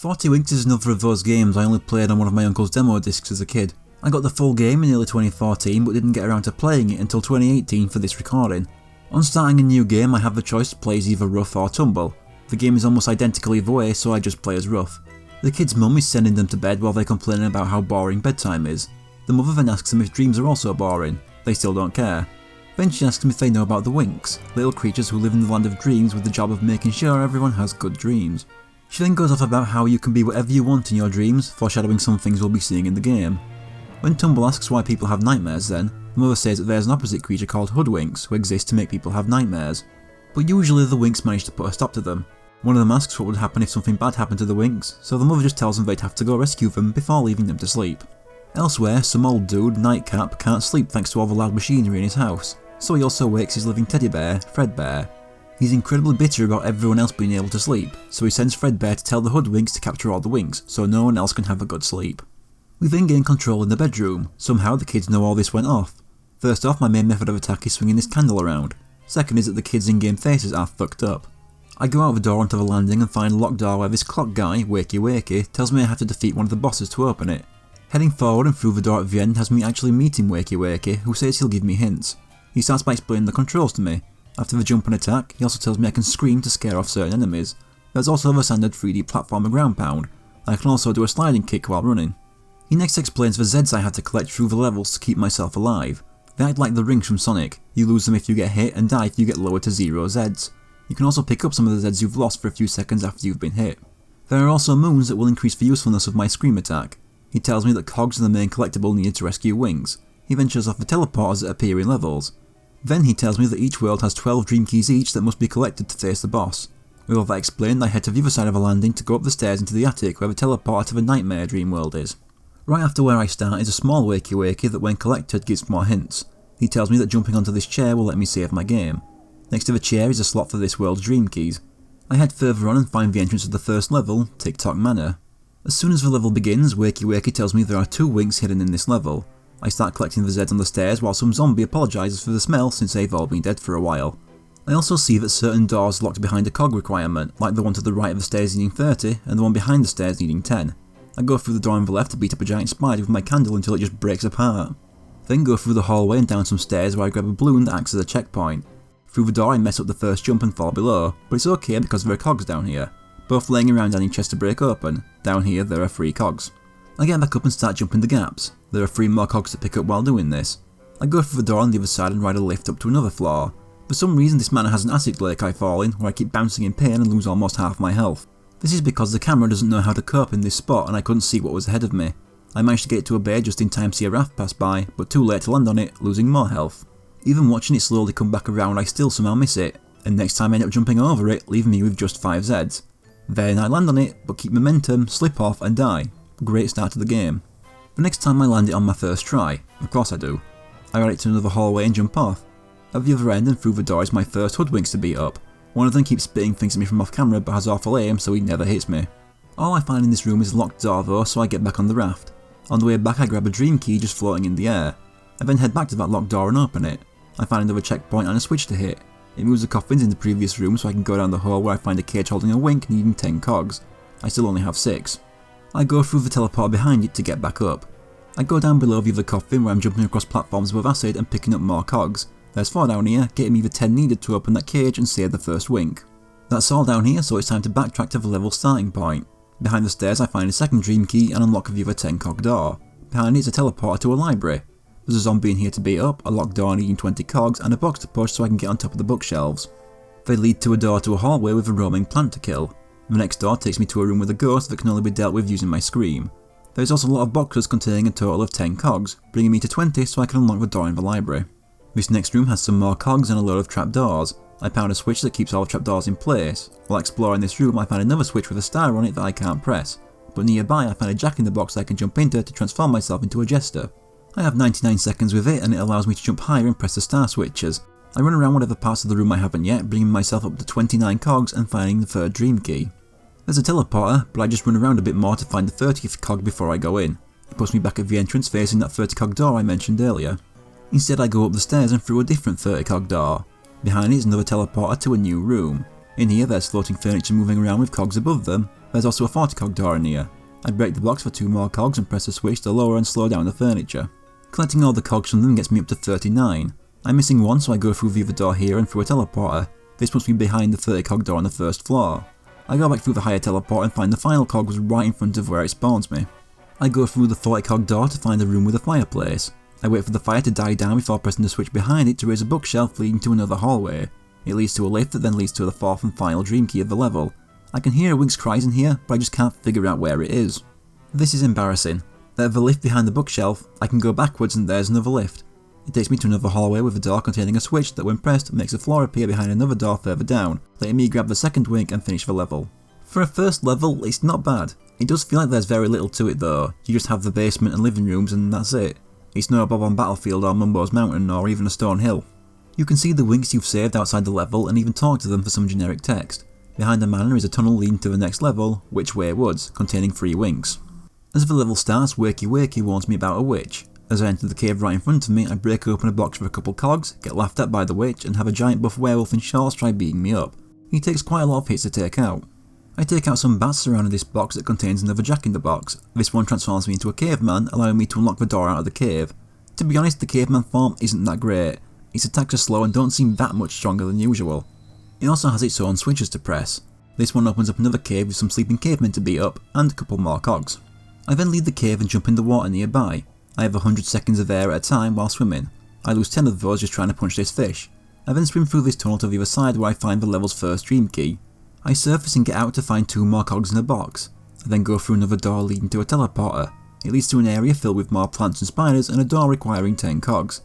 40 Winks is another of those games I only played on one of my uncle's demo discs as a kid. I got the full game in early 2014 but didn't get around to playing it until 2018 for this recording. On starting a new game I have the choice to play as either Rough or Tumble. The game is almost identical either way, so I just play as Rough. The kid's mum is sending them to bed while they're complaining about how boring bedtime is. The mother then asks them if dreams are also boring. They still don't care. Then she asks them if they know about the Winks, little creatures who live in the land of dreams with the job of making sure everyone has good dreams. She then goes off about how you can be whatever you want in your dreams, foreshadowing some things we'll be seeing in the game. When Tumble asks why people have nightmares then, the mother says that there's an opposite creature called Hoodwinks who exist to make people have nightmares. But usually the Winks manage to put a stop to them. One of them asks what would happen if something bad happened to the Winks, so the mother just tells them they'd have to go rescue them before leaving them to sleep. Elsewhere, some old dude, Nightcap, can't sleep thanks to all the loud machinery in his house, so he also wakes his living teddy bear, Fredbear. He's incredibly bitter about everyone else being able to sleep, so he sends Fredbear to tell the Hoodwinks to capture all the Winks, so no one else can have a good sleep. We then gain control in the bedroom. Somehow the kids know all this went off. First off, my main method of attack is swinging this candle around. Second is that the kids' in-game faces are fucked up. I go out the door onto the landing and find a locked door where this clock guy, Wakey Wakey, tells me I have to defeat one of the bosses to open it. Heading forward and through the door at the end has me actually meeting Wakey Wakey, who says he'll give me hints. He starts by explaining the controls to me. After the jump and attack, he also tells me I can scream to scare off certain enemies. There's also the standard 3D platformer ground pound. I can also do a sliding kick while running. He next explains the Zeds I have to collect through the levels to keep myself alive. They act like the rings from Sonic. You lose them if you get hit and die if you get lowered to 0 Zeds. You can also pick up some of the Zeds you've lost for a few seconds after you've been hit. There are also moons that will increase the usefulness of my scream attack. He tells me that cogs are the main collectible needed to rescue Winks. He then shows off the teleporters that appear in levels. Then he tells me that each world has 12 dream keys each that must be collected to face the boss. With all that explained, I head to the other side of the landing to go up the stairs into the attic where the teleporter to the Nightmare dream world is. Right after where I start is a small Wakey Wakey that when collected gives more hints. He tells me that jumping onto this chair will let me save my game. Next to the chair is a slot for this world's dream keys. I head further on and find the entrance of the first level, Tick-Tock Manor. As soon as the level begins, Wakey Wakey tells me there are 2 Winks hidden in this level. I start collecting the Zeds on the stairs while some zombie apologises for the smell since they've all been dead for a while. I also see that certain doors locked behind a cog requirement, like the one to the right of the stairs needing 30 and the one behind the stairs needing 10. I go through the door on the left to beat up a giant spider with my candle until it just breaks apart. Then go through the hallway and down some stairs where I grab a balloon that acts as a checkpoint. Through the door I mess up the first jump and fall below, but it's okay because there are cogs down here. Both laying around and in chests to break open. Down here there are 3 cogs. I get back up and start jumping the gaps. There are 3 more cogs to pick up while doing this. I go through the door on the other side and ride a lift up to another floor. For some reason this manor has an acid lake I fall in where I keep bouncing in pain and lose almost half my health. This is because the camera doesn't know how to cope in this spot and I couldn't see what was ahead of me. I managed to get to a bay just in time to see a raft pass by, but too late to land on it, losing more health. Even watching it slowly come back around I still somehow miss it, and next time I end up jumping over it, leaving me with just 5 Zeds. Then I land on it, but keep momentum, slip off and die. Great start to the game. The next time I land it on my first try, of course I do. I ride it to another hallway and jump off. At the other end and through the door is my first Hoodwinks to beat up. One of them keeps spitting things at me from off camera but has awful aim so he never hits me. All I find in this room is a locked door though, so I get back on the raft. On the way back I grab a dream key just floating in the air. I then head back to that locked door and open it. I find another checkpoint and a switch to hit. It moves the coffins in the previous room so I can go down the hall where I find a cage holding a Wink needing 10 cogs. I still only have 6. I go through the teleport behind it to get back up. I go down below the other coffin where I'm jumping across platforms with acid and picking up more cogs. There's 4 down here, getting me the 10 needed to open that cage and save the first Wink. That's all down here, so it's time to backtrack to the level starting point. Behind the stairs I find a second dream key and unlock the other 10 cog door. Behind it is a teleporter to a library. There's a zombie in here to beat up, a locked door needing 20 cogs and a box to push so I can get on top of the bookshelves. They lead to a door to a hallway with a roaming plant to kill. The next door takes me to a room with a ghost that can only be dealt with using my scream. There is also a lot of boxes containing a total of 10 cogs, bringing me to 20 so I can unlock the door in the library. This next room has some more cogs and a load of trapdoors. I found a switch that keeps all the trapdoors in place. While exploring this room I find another switch with a star on it that I can't press, but nearby I find a jack in the box that I can jump into to transform myself into a jester. I have 99 seconds with it and it allows me to jump higher and press the star switches. I run around whatever parts of the room I haven't yet, bringing myself up to 29 cogs and finding the 3rd dream key. There's a teleporter, but I just run around a bit more to find the 30th cog before I go in. It puts me back at the entrance facing that 30 cog door I mentioned earlier. Instead I go up the stairs and through a different 30 cog door. Behind it is another teleporter to a new room. In here there's floating furniture moving around with cogs above them. There's also a 40 cog door in here. I break the box for 2 more cogs and press the switch to lower and slow down the furniture. Collecting all the cogs from them gets me up to 39. I'm missing one, so I go through the other door here and through a teleporter. This puts me behind the 30 cog door on the first floor. I go back through the higher teleporter and find the final cog was right in front of where it spawns me. I go through the 40 cog door to find a room with a fireplace. I wait for the fire to die down before pressing the switch behind it to raise a bookshelf leading to another hallway. It leads to a lift that then leads to the 4th and final dream key of the level. I can hear Wink's cries in here, but I just can't figure out where it is. This is embarrassing. There's a lift behind the bookshelf, I can go backwards and there's another lift. It takes me to another hallway with a door containing a switch that when pressed makes a floor appear behind another door further down, letting me grab the second Wink and finish the level. For a first level, it's not bad. It does feel like there's very little to it though, you just have the basement and living rooms and that's it. It's no Bob-omb Battlefield or Mumbo's Mountain or even a stone hill. You can see the Winks you've saved outside the level and even talk to them for some generic text. Behind the manor is a tunnel leading to the next level, Witchway Woods, containing 3 Winks. As the level starts, Wakey Wakey warns me about a witch. As I enter the cave right in front of me, I break open a box with a couple cogs, get laughed at by the witch, and have a giant buff werewolf in shorts try beating me up. He takes quite a lot of hits to take out. I take out some bats surrounding this box that contains another Jack-in-the-Box. This one transforms me into a caveman, allowing me to unlock the door out of the cave. To be honest, the caveman form isn't that great. Its attacks are slow and don't seem that much stronger than usual. It also has its own switches to press. This one opens up another cave with some sleeping cavemen to beat up, and a couple more cogs. I then leave the cave and jump in the water nearby. I have 100 seconds of air at a time while swimming. I lose 10 of those just trying to punch this fish. I then swim through this tunnel to the other side where I find the level's first dream key. I surface and get out to find 2 more cogs in a box. I then go through another door leading to a teleporter. It leads to an area filled with more plants and spiders and a door requiring 10 cogs.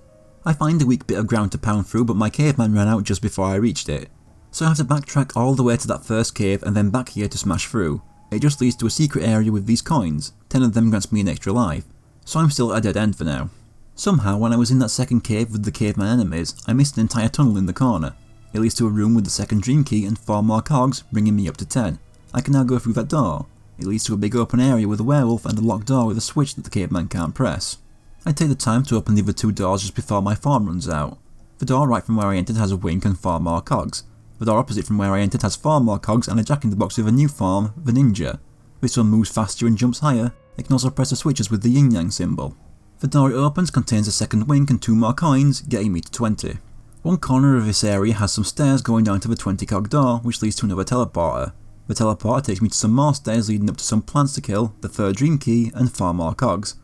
I find a weak bit of ground to pound through, but my caveman ran out just before I reached it. So I have to backtrack all the way to that first cave and then back here to smash through. It just leads to a secret area with these coins. 10 of them grants me an extra life. So I'm still at a dead end for now. Somehow, when I was in that second cave with the caveman enemies, I missed an entire tunnel in the corner. It leads to a room with the second dream key and 4 more cogs, bringing me up to 10. I can now go through that door. It leads to a big open area with a werewolf and a locked door with a switch that the caveman can't press. I take the time to open the other 2 doors just before my form runs out. The door right from where I entered has a Wink and 4 more cogs. The door opposite from where I entered has 4 more cogs and a Jack-in-the-Box with a new form, the Ninja. This one moves faster and jumps higher. It can also press the switches with the yin-yang symbol. The door it opens contains a second Wink and 2 more coins, getting me to 20. One corner of this area has some stairs going down to the 20 cog door, which leads to another teleporter. The teleporter takes me to some more stairs leading up to some plants to kill, the 3rd dream key, and 4 more cogs.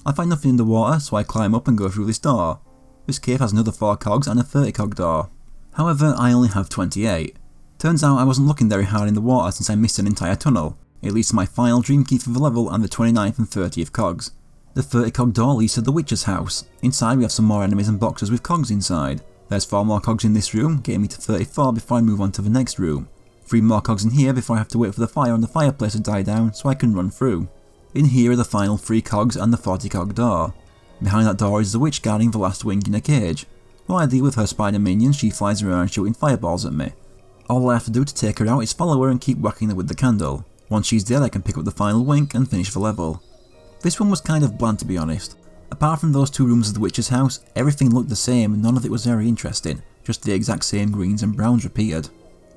I find nothing in the water, so I climb up and go through this door. This cave has another 4 cogs and a 30 cog door. However, I only have 28. Turns out I wasn't looking very hard in the water since I missed an entire tunnel. It leads to my final dream key for the level and the 29th and 30th cogs. The 30 cog door leads to the witch's house. Inside we have some more enemies and boxes with cogs inside. There's 4 more cogs in this room, getting me to 34 before I move on to the next room. 3 more cogs in here before I have to wait for the fire on the fireplace to die down so I can run through. In here are the final 3 cogs and the 40 cog door. Behind that door is the witch guarding the last Wink in a cage. While I deal with her spider minions, she flies around shooting fireballs at me. All I have to do to take her out is follow her and keep whacking her with the candle. Once she's dead I can pick up the final Wink and finish the level. This one was kind of bland to be honest. Apart from those 2 rooms of the witch's house, everything looked the same and none of it was very interesting, just the exact same greens and browns repeated.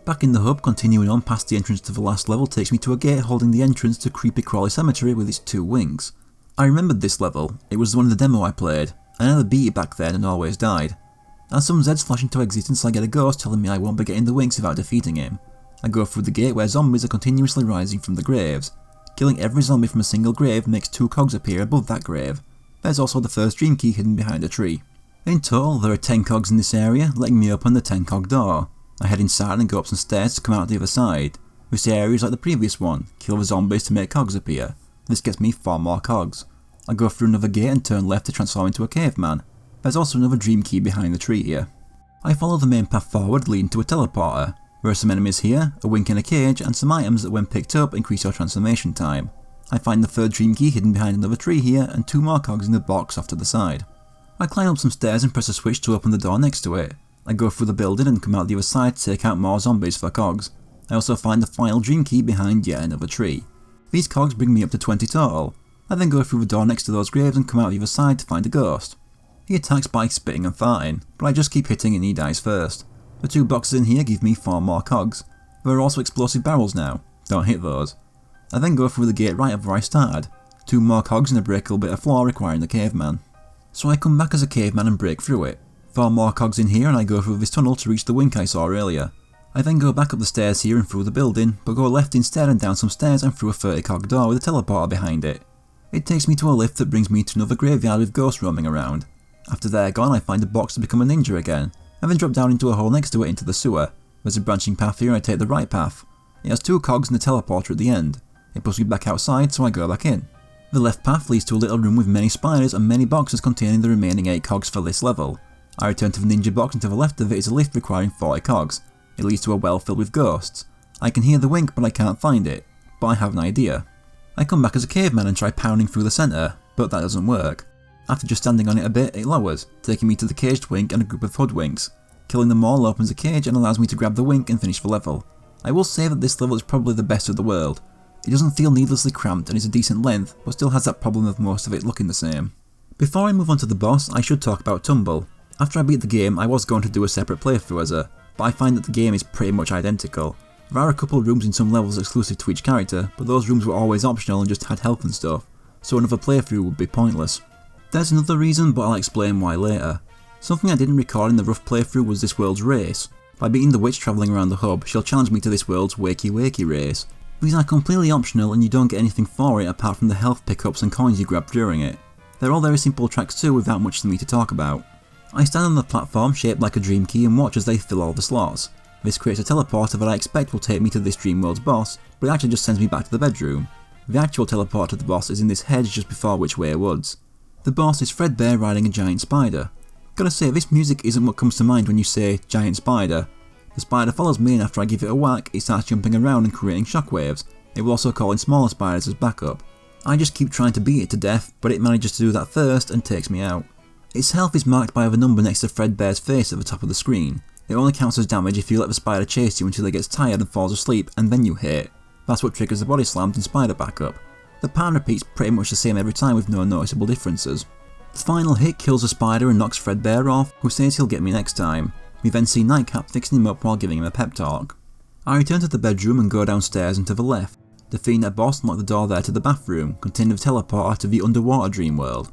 Back in the hub, continuing on past the entrance to the last level takes me to a gate holding the entrance to Creepy Crawly Cemetery with its 2 Winks. I remembered this level, it was the one in the demo I played. I never beat it back then and always died. As some Zeds flash into existence I get a ghost telling me I won't be getting the Winks without defeating him. I go through the gate where zombies are continuously rising from the graves. Killing every zombie from a single grave makes 2 cogs appear above that grave. There's also the first dream key hidden behind a tree. In total there are 10 cogs in this area, letting me open the 10 cog door. I head inside and go up some stairs to come out the other side. This area is like the previous one, kill the zombies to make cogs appear. This gets me 4 more cogs. I go through another gate and turn left to transform into a caveman. There's also another dream key behind the tree here. I follow the main path forward leading to a teleporter. There are some enemies here, a Wink in a cage, and some items that when picked up increase your transformation time. I find the 3rd dream key hidden behind another tree here and 2 more cogs in the box off to the side. I climb up some stairs and press a switch to open the door next to it. I go through the building and come out the other side to take out more zombies for cogs. I also find the final dream key behind yet another tree. These cogs bring me up to 20 total. I then go through the door next to those graves and come out the other side to find a ghost. He attacks by spitting and farting, but I just keep hitting and he dies first. The 2 boxes in here give me 4 more cogs. There are also explosive barrels now, don't hit those. I then go through the gate right of where I started. 2 more cogs and a breakable bit of floor requiring the caveman. So I come back as a caveman and break through it. 4 more cogs in here and I go through this tunnel to reach the wink I saw earlier. I then go back up the stairs here and through the building, but go left instead and down some stairs and through a 30 cog door with a teleporter behind it. It takes me to a lift that brings me to another graveyard with ghosts roaming around. After they're gone, I find a box to become a ninja again. I then drop down into a hole next to it into the sewer. There's a branching path here and I take the right path. It has 2 cogs and a teleporter at the end. It pushes me back outside, so I go back in. The left path leads to a little room with many spiders and many boxes containing the remaining 8 cogs for this level. I return to the ninja box and to the left of it is a lift requiring 40 cogs. It leads to a well filled with ghosts. I can hear the wink but I can't find it, but I have an idea. I come back as a caveman and try pounding through the centre, but that doesn't work. After just standing on it a bit, it lowers, taking me to the caged wink and a group of hoodwinks. Killing them all opens a cage and allows me to grab the wink and finish the level. I will say that this level is probably the best of the world. It doesn't feel needlessly cramped and is a decent length, but still has that problem of most of it looking the same. Before I move on to the boss, I should talk about Tumble. After I beat the game, I was going to do a separate playthrough as her, but I find that the game is pretty much identical. There are a couple of rooms in some levels exclusive to each character, but those rooms were always optional and just had health and stuff, so another playthrough would be pointless. There's another reason, but I'll explain why later. Something I didn't record in the rough playthrough was this world's race. By beating the witch travelling around the hub, she'll challenge me to this world's wakey wakey race. These are completely optional and you don't get anything for it apart from the health pickups and coins you grab during it. They're all very simple tracks too without much for me to talk about. I stand on the platform shaped like a dream key and watch as they fill all the slots. This creates a teleporter that I expect will take me to this dream world's boss, but it actually just sends me back to the bedroom. The actual teleport to the boss is in this hedge just before Witchweir Woods. The boss is Fredbear riding a giant spider. Gotta say, this music isn't what comes to mind when you say giant spider. The spider follows me and after I give it a whack, it starts jumping around and creating shockwaves. It will also call in smaller spiders as backup. I just keep trying to beat it to death, but it manages to do that first and takes me out. Its health is marked by a number next to Fredbear's face at the top of the screen. It only counts as damage if you let the spider chase you until it gets tired and falls asleep and then you hit. That's what triggers the body slams and spider backup. The pattern repeats pretty much the same every time with no noticeable differences. The final hit kills the spider and knocks Fredbear off, who says he'll get me next time. We then see Nightcap fixing him up while giving him a pep talk. I return to the bedroom and go downstairs and to the left. Defeating a boss and lock the door there to the bathroom, containing the teleporter to the underwater dream world.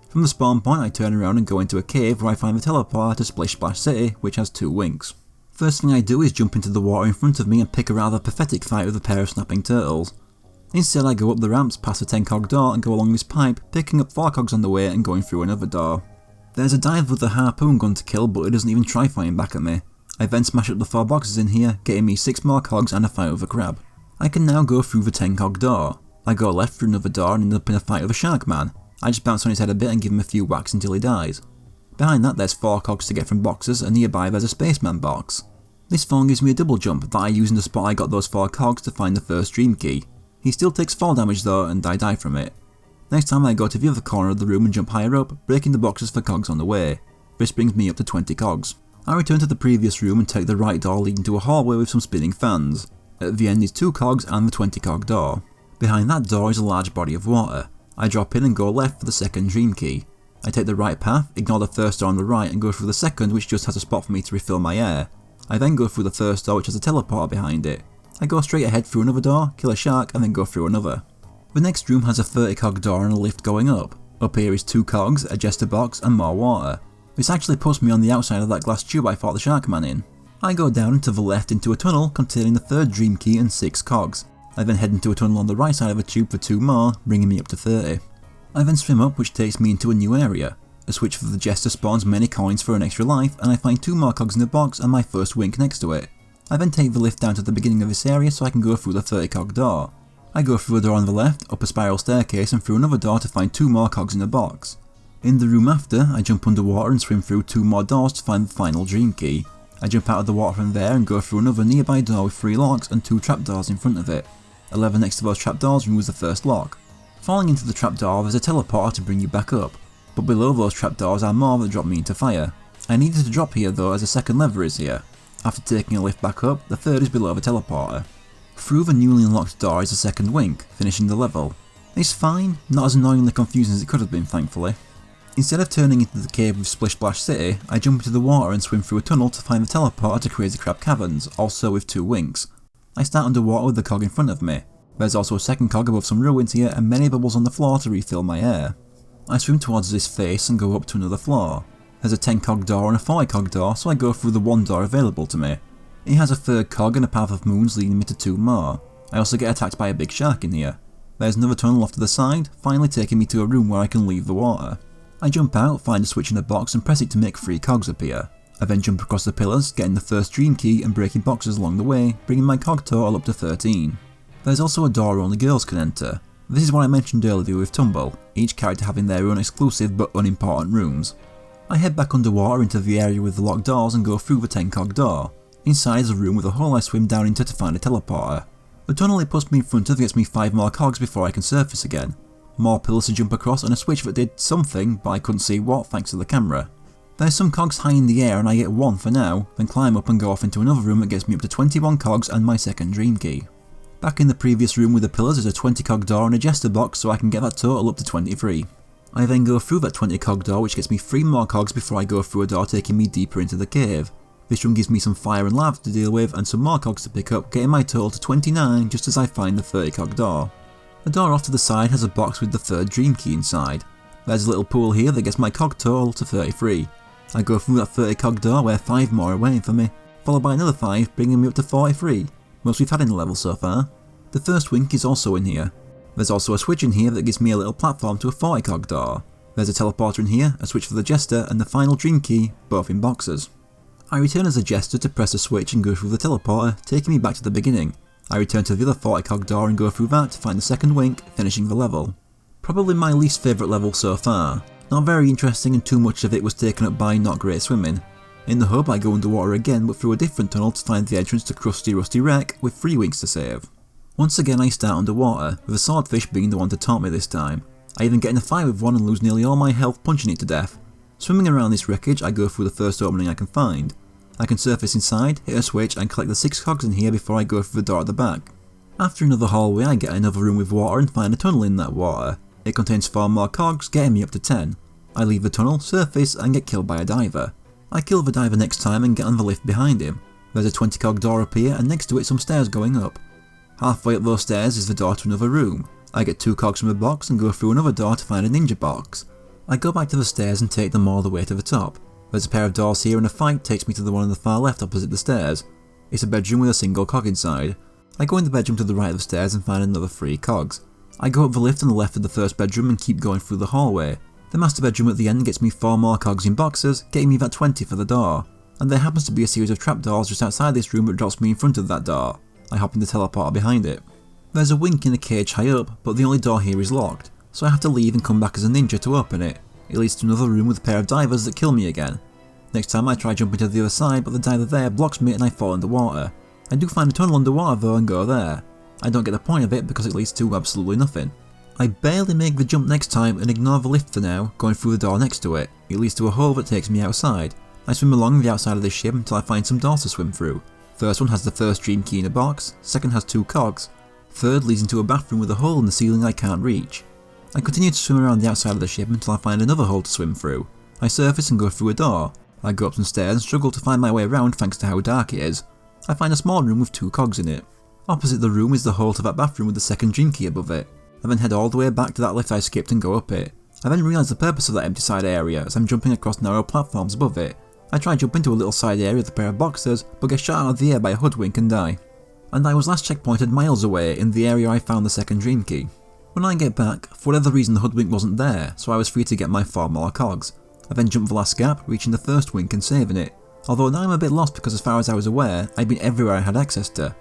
From the spawn point I turn around and go into a cave where I find the teleporter to Splish Splash City, which has 2 winks. First thing I do is jump into the water in front of me and pick a rather pathetic fight with a pair of snapping turtles. Instead I go up the ramps past the 10 cog door and go along this pipe, picking up 4 cogs on the way and going through another door. There's a dive with a harpoon gun to kill, but it doesn't even try fighting back at me. I then smash up the 4 boxes in here, getting me 6 more cogs and a fight with a crab. I can now go through the 10 cog door. I go left through another door and end up in a fight with a shark man. I just bounce on his head a bit and give him a few whacks until he dies. Behind that there's 4 cogs to get from boxes and nearby there's a spaceman box. This phone gives me a double jump that I use in the spot I got those 4 cogs to find the first dream key. He still takes fall damage though and I die from it. Next time I go to the other corner of the room and jump higher up, breaking the boxes for cogs on the way. This brings me up to 20 cogs. I return to the previous room and take the right door leading to a hallway with some spinning fans. At the end is 2 cogs and the 20 cog door. Behind that door is a large body of water. I drop in and go left for the second dream key. I take the right path, ignore the first door on the right and go through the second which just has a spot for me to refill my air. I then go through the first door which has a teleporter behind it. I go straight ahead through another door, kill a shark and then go through another. The next room has a 30 cog door and a lift going up. Up here is 2 cogs, a jester box and more water. This actually puts me on the outside of that glass tube I fought the shark man in. I go down and to the left into a tunnel containing the 3rd dream key and 6 cogs. I then head into a tunnel on the right side of a tube for 2 more, bringing me up to 30. I then swim up which takes me into a new area. A switch for the jester spawns many coins for an extra life and I find 2 more cogs in the box and my first wink next to it. I then take the lift down to the beginning of this area so I can go through the 30 cog door. I go through a door on the left, up a spiral staircase and through another door to find 2 more cogs in the box. In the room after, I jump underwater and swim through 2 more doors to find the final dream key. I jump out of the water from there and go through another nearby door with 3 locks and 2 trapdoors in front of it. A lever next to those trapdoors removes the first lock. Falling into the trapdoor there's a teleporter to bring you back up, but below those trapdoors are more that drop me into fire. I needed to drop here though as a second lever is here. After taking a lift back up, the 3rd is below the teleporter. Through the newly unlocked door is a second wink, finishing the level. It's fine, not as annoyingly confusing as it could have been thankfully. Instead of turning into the cave with Splish Splash City, I jump into the water and swim through a tunnel to find the teleporter to Crazy Crab Caverns, also with 2 winks. I start underwater with the cog in front of me. There's also a second cog above some ruins here and many bubbles on the floor to refill my air. I swim towards this face and go up to another floor. There's a 10 cog door and a 40 cog door, so I go through the one door available to me. It has a third cog and a path of moons leading me to 2 more. I also get attacked by a big shark in here. There's another tunnel off to the side, finally taking me to a room where I can leave the water. I jump out, find a switch in a box and press it to make 3 cogs appear. I then jump across the pillars, getting the first dream key and breaking boxes along the way, bringing my cog total up to 13. There's also a door only girls can enter. This is what I mentioned earlier with Tumble, each character having their own exclusive but unimportant rooms. I head back underwater into the area with the locked doors and go through the 10 cog door. Inside is a room with a hole I swim down into to find a teleporter. The tunnel it puts me in front of gets me 5 more cogs before I can surface again. More pillars to jump across and a switch that did something, but I couldn't see what thanks to the camera. There's some cogs high in the air and I get 1 for now, then climb up and go off into another room that gets me up to 21 cogs and my second dream key. Back in the previous room with the pillars is a 20 cog door and a jester box, so I can get that total up to 23. I then go through that 20 cog door, which gets me 3 more cogs before I go through a door taking me deeper into the cave. This room gives me some fire and lava to deal with and some more cogs to pick up, getting my total to 29 just as I find the 30 cog door. The door off to the side has a box with the third dream key inside. There's a little pool here that gets my cog total to 33. I go through that 30 cog door where 5 more are waiting for me, followed by another 5 bringing me up to 43, most we've had in the level so far. The first wink is also in here. There's also a switch in here that gives me a little platform to a 40 cog door. There's a teleporter in here, a switch for the jester and the final dream key, both in boxes. I return as a jester to press a switch and go through the teleporter, taking me back to the beginning. I return to the other 40 cog door and go through that to find the second wink, finishing the level. Probably my least favourite level so far. Not very interesting and too much of it was taken up by not great swimming. In the hub I go underwater again but through a different tunnel to find the entrance to Krusty Rusty Wreck with 3 winks to save. Once again I start underwater, with a swordfish being the one to taunt me this time. I even get in a fight with one and lose nearly all my health punching it to death. Swimming around this wreckage I go through the first opening I can find. I can surface inside, hit a switch and collect the 6 cogs in here before I go through the door at the back. After another hallway I get another room with water and find a tunnel in that water. It contains 4 more cogs, getting me up to 10. I leave the tunnel, surface and get killed by a diver. I kill the diver next time and get on the lift behind him. There's a 20 cog door up here and next to it some stairs going up. Halfway up those stairs is the door to another room. I get 2 cogs from a box and go through another door to find a ninja box. I go back to the stairs and take them all the way to the top. There's a pair of doors here and a fight takes me to the one on the far left opposite the stairs. It's a bedroom with a single cog inside. I go in the bedroom to the right of the stairs and find another 3 cogs. I go up the lift on the left of the first bedroom and keep going through the hallway. The master bedroom at the end gets me 4 more cogs in boxes, getting me that 20 for the door. And there happens to be a series of trapdoors just outside this room that drops me in front of that door. I hop in the teleporter behind it. There's a wink in a cage high up, but the only door here is locked, so I have to leave and come back as a ninja to open it. It leads to another room with a pair of divers that kill me again. Next time I try jumping to the other side, but the diver there blocks me and I fall underwater. I do find a tunnel underwater though and go there. I don't get the point of it because it leads to absolutely nothing. I barely make the jump next time and ignore the lift for now, going through the door next to it. It leads to a hole that takes me outside. I swim along the outside of this ship until I find some doors to swim through. First one has the first dream key in a box, second has 2 cogs, third leads into a bathroom with a hole in the ceiling I can't reach. I continue to swim around the outside of the ship until I find another hole to swim through. I surface and go through a door. I go up some stairs and struggle to find my way around thanks to how dark it is. I find a small room with 2 cogs in it. Opposite the room is the hole to that bathroom with the second dream key above it. I then head all the way back to that lift I skipped and go up it. I then realise the purpose of that empty side area as I'm jumping across narrow platforms above it. I try to jump into a little side area with a pair of boxers, but get shot out of the air by a hoodwink and die. And I was last checkpointed miles away in the area I found the second dream key. When I get back, for whatever reason the hoodwink wasn't there, so I was free to get my 4 more cogs. I then jumped the last gap, reaching the first wink and saving it. Although now I'm a bit lost because as far as I was aware, I'd been everywhere I had access to.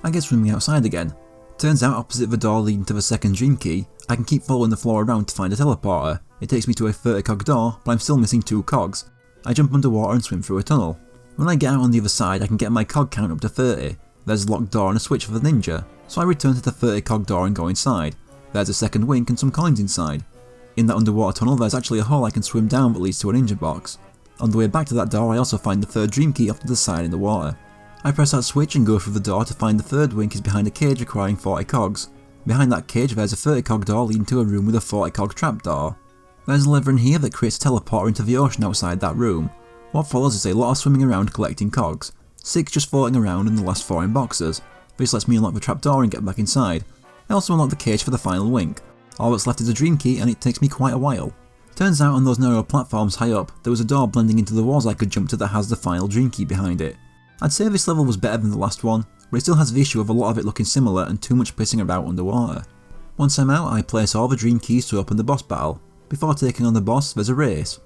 I get swimming outside again. Turns out opposite the door leading to the second dream key, I can keep following the floor around to find a teleporter. It takes me to a 30 cog door, but I'm still missing 2 cogs. I jump underwater and swim through a tunnel. When I get out on the other side I can get my cog count up to 30. There's a locked door and a switch for the ninja, so I return to the 30 cog door and go inside. There's a second wink and some coins inside. In that underwater tunnel there's actually a hole I can swim down that leads to a ninja box. On the way back to that door I also find the third dream key off to the side in the water. I press that switch and go through the door to find the third wink is behind a cage requiring 40 cogs. Behind that cage there's a 30 cog door leading to a room with a 40 cog trapdoor. There's a lever in here that creates a teleporter into the ocean outside that room. What follows is a lot of swimming around collecting cogs, 6 just floating around and the last 4 in boxes. This lets me unlock the trapdoor and get back inside. I also unlock the cage for the final wink. All that's left is a dream key and it takes me quite a while. Turns out on those narrow platforms high up, there was a door blending into the walls I could jump to that has the final dream key behind it. I'd say this level was better than the last one, but it still has the issue of a lot of it looking similar and too much pissing about underwater. Once I'm out, I place all the dream keys to open the boss battle. Before taking on the boss, there's a race.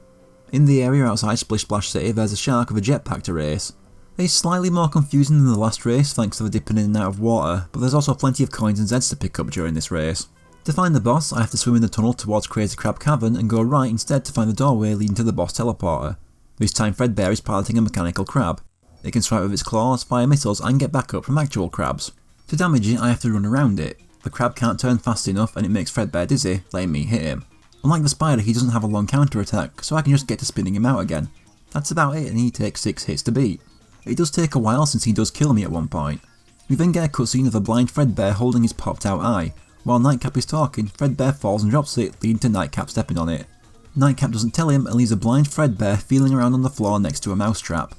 In the area outside Splish Splash City, there's a shark with a jetpack to race. It's slightly more confusing than the last race thanks to the dipping in and out of water, but there's also plenty of coins and Zeds to pick up during this race. To find the boss, I have to swim in the tunnel towards Crazy Crab Cavern and go right instead to find the doorway leading to the boss teleporter. This time Fredbear is piloting a mechanical crab. It can swipe with its claws, fire missiles and get back up from actual crabs. To damage it, I have to run around it. The crab can't turn fast enough and it makes Fredbear dizzy, letting me hit him. Unlike the spider, he doesn't have a long counter attack, so I can just get to spinning him out again. That's about it and he takes 6 hits to beat. It does take a while since he does kill me at one point. We then get a cutscene of a blind Fredbear holding his popped out eye. While Nightcap is talking, Fredbear falls and drops it, leading to Nightcap stepping on it. Nightcap doesn't tell him and leaves a blind Fredbear feeling around on the floor next to a mousetrap.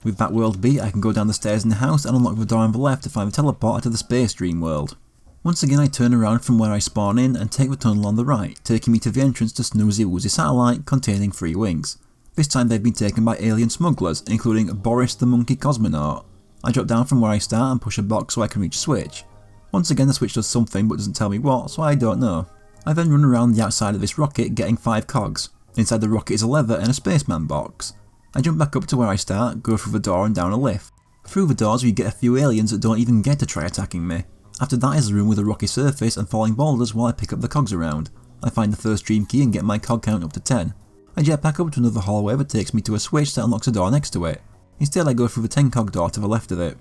With that world beat, I can go down the stairs in the house and unlock the door on the left to find the teleporter to the Space Dream world. Once again I turn around from where I spawn in and take the tunnel on the right, taking me to the entrance to Snoozy Woozy Satellite containing 3 wings. This time they've been taken by alien smugglers, including Boris the Monkey Cosmonaut. I drop down from where I start and push a box so I can reach a switch. Once again the switch does something but doesn't tell me what, so I don't know. I then run around the outside of this rocket getting 5 cogs. Inside the rocket is a lever and a spaceman box. I jump back up to where I start, go through the door and down a lift. Through the doors we get a few aliens that don't even get to try attacking me. After that is a room with a rocky surface and falling boulders while I pick up the cogs around. I find the first dream key and get my cog count up to 10. I jet back up to another hallway that takes me to a switch that unlocks a door next to it. Instead I go through the 10 cog door to the left of it.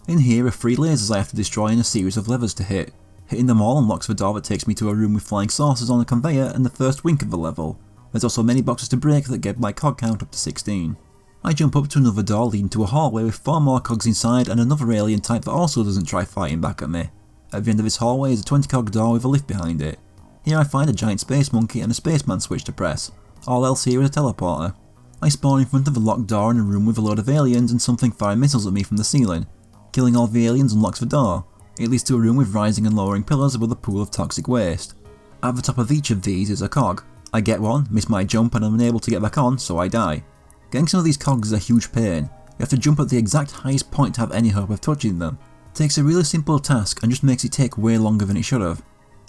In here are 3 lasers I have to destroy and a series of levers to hit. Hitting them all unlocks the door that takes me to a room with flying saucers on a conveyor and the first wink of the level. There's also many boxes to break that get my cog count up to 16. I jump up to another door leading to a hallway with 4 more cogs inside and another alien type that also doesn't try fighting back at me. At the end of this hallway is a 20 cog door with a lift behind it. Here I find a giant space monkey and a spaceman switch to press. All else here is a teleporter. I spawn in front of a locked door in a room with a load of aliens and something firing missiles at me from the ceiling. Killing all the aliens unlocks the door. It leads to a room with rising and lowering pillars with a pool of toxic waste. At the top of each of these is a cog. I get one, miss my jump and I'm unable to get back on, so I die. Getting some of these cogs is a huge pain. You have to jump at the exact highest point to have any hope of touching them. It takes a really simple task and just makes it take way longer than it should have.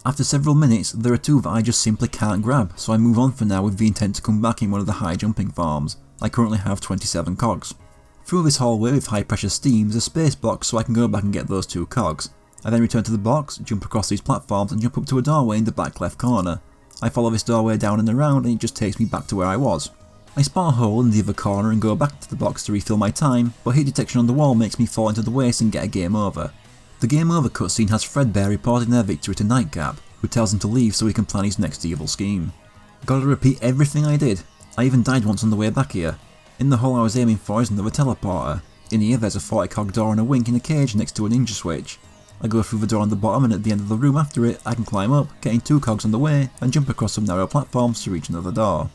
After several minutes, there are 2 that I just simply can't grab, so I move on for now with the intent to come back in one of the high jumping farms. I currently have 27 cogs. Through this hallway with high pressure steam is a space box so I can go back and get those 2 cogs. I then return to the box, jump across these platforms and jump up to a doorway in the back left corner. I follow this doorway down and around and it just takes me back to where I was. I spot a hole in the other corner and go back to the box to refill my time, but hit detection on the wall makes me fall into the waste and get a game over. The game over cutscene has Fredbear reporting their victory to Nightcap, who tells him to leave so he can plan his next evil scheme. Gotta repeat everything I did. I even died once on the way back here. In the hole I was aiming for is another teleporter. In here there's a 40 cog door and a wink in a cage next to a ninja switch. I go through the door on the bottom and at the end of the room after it I can climb up, getting 2 cogs on the way, and jump across some narrow platforms to reach another door.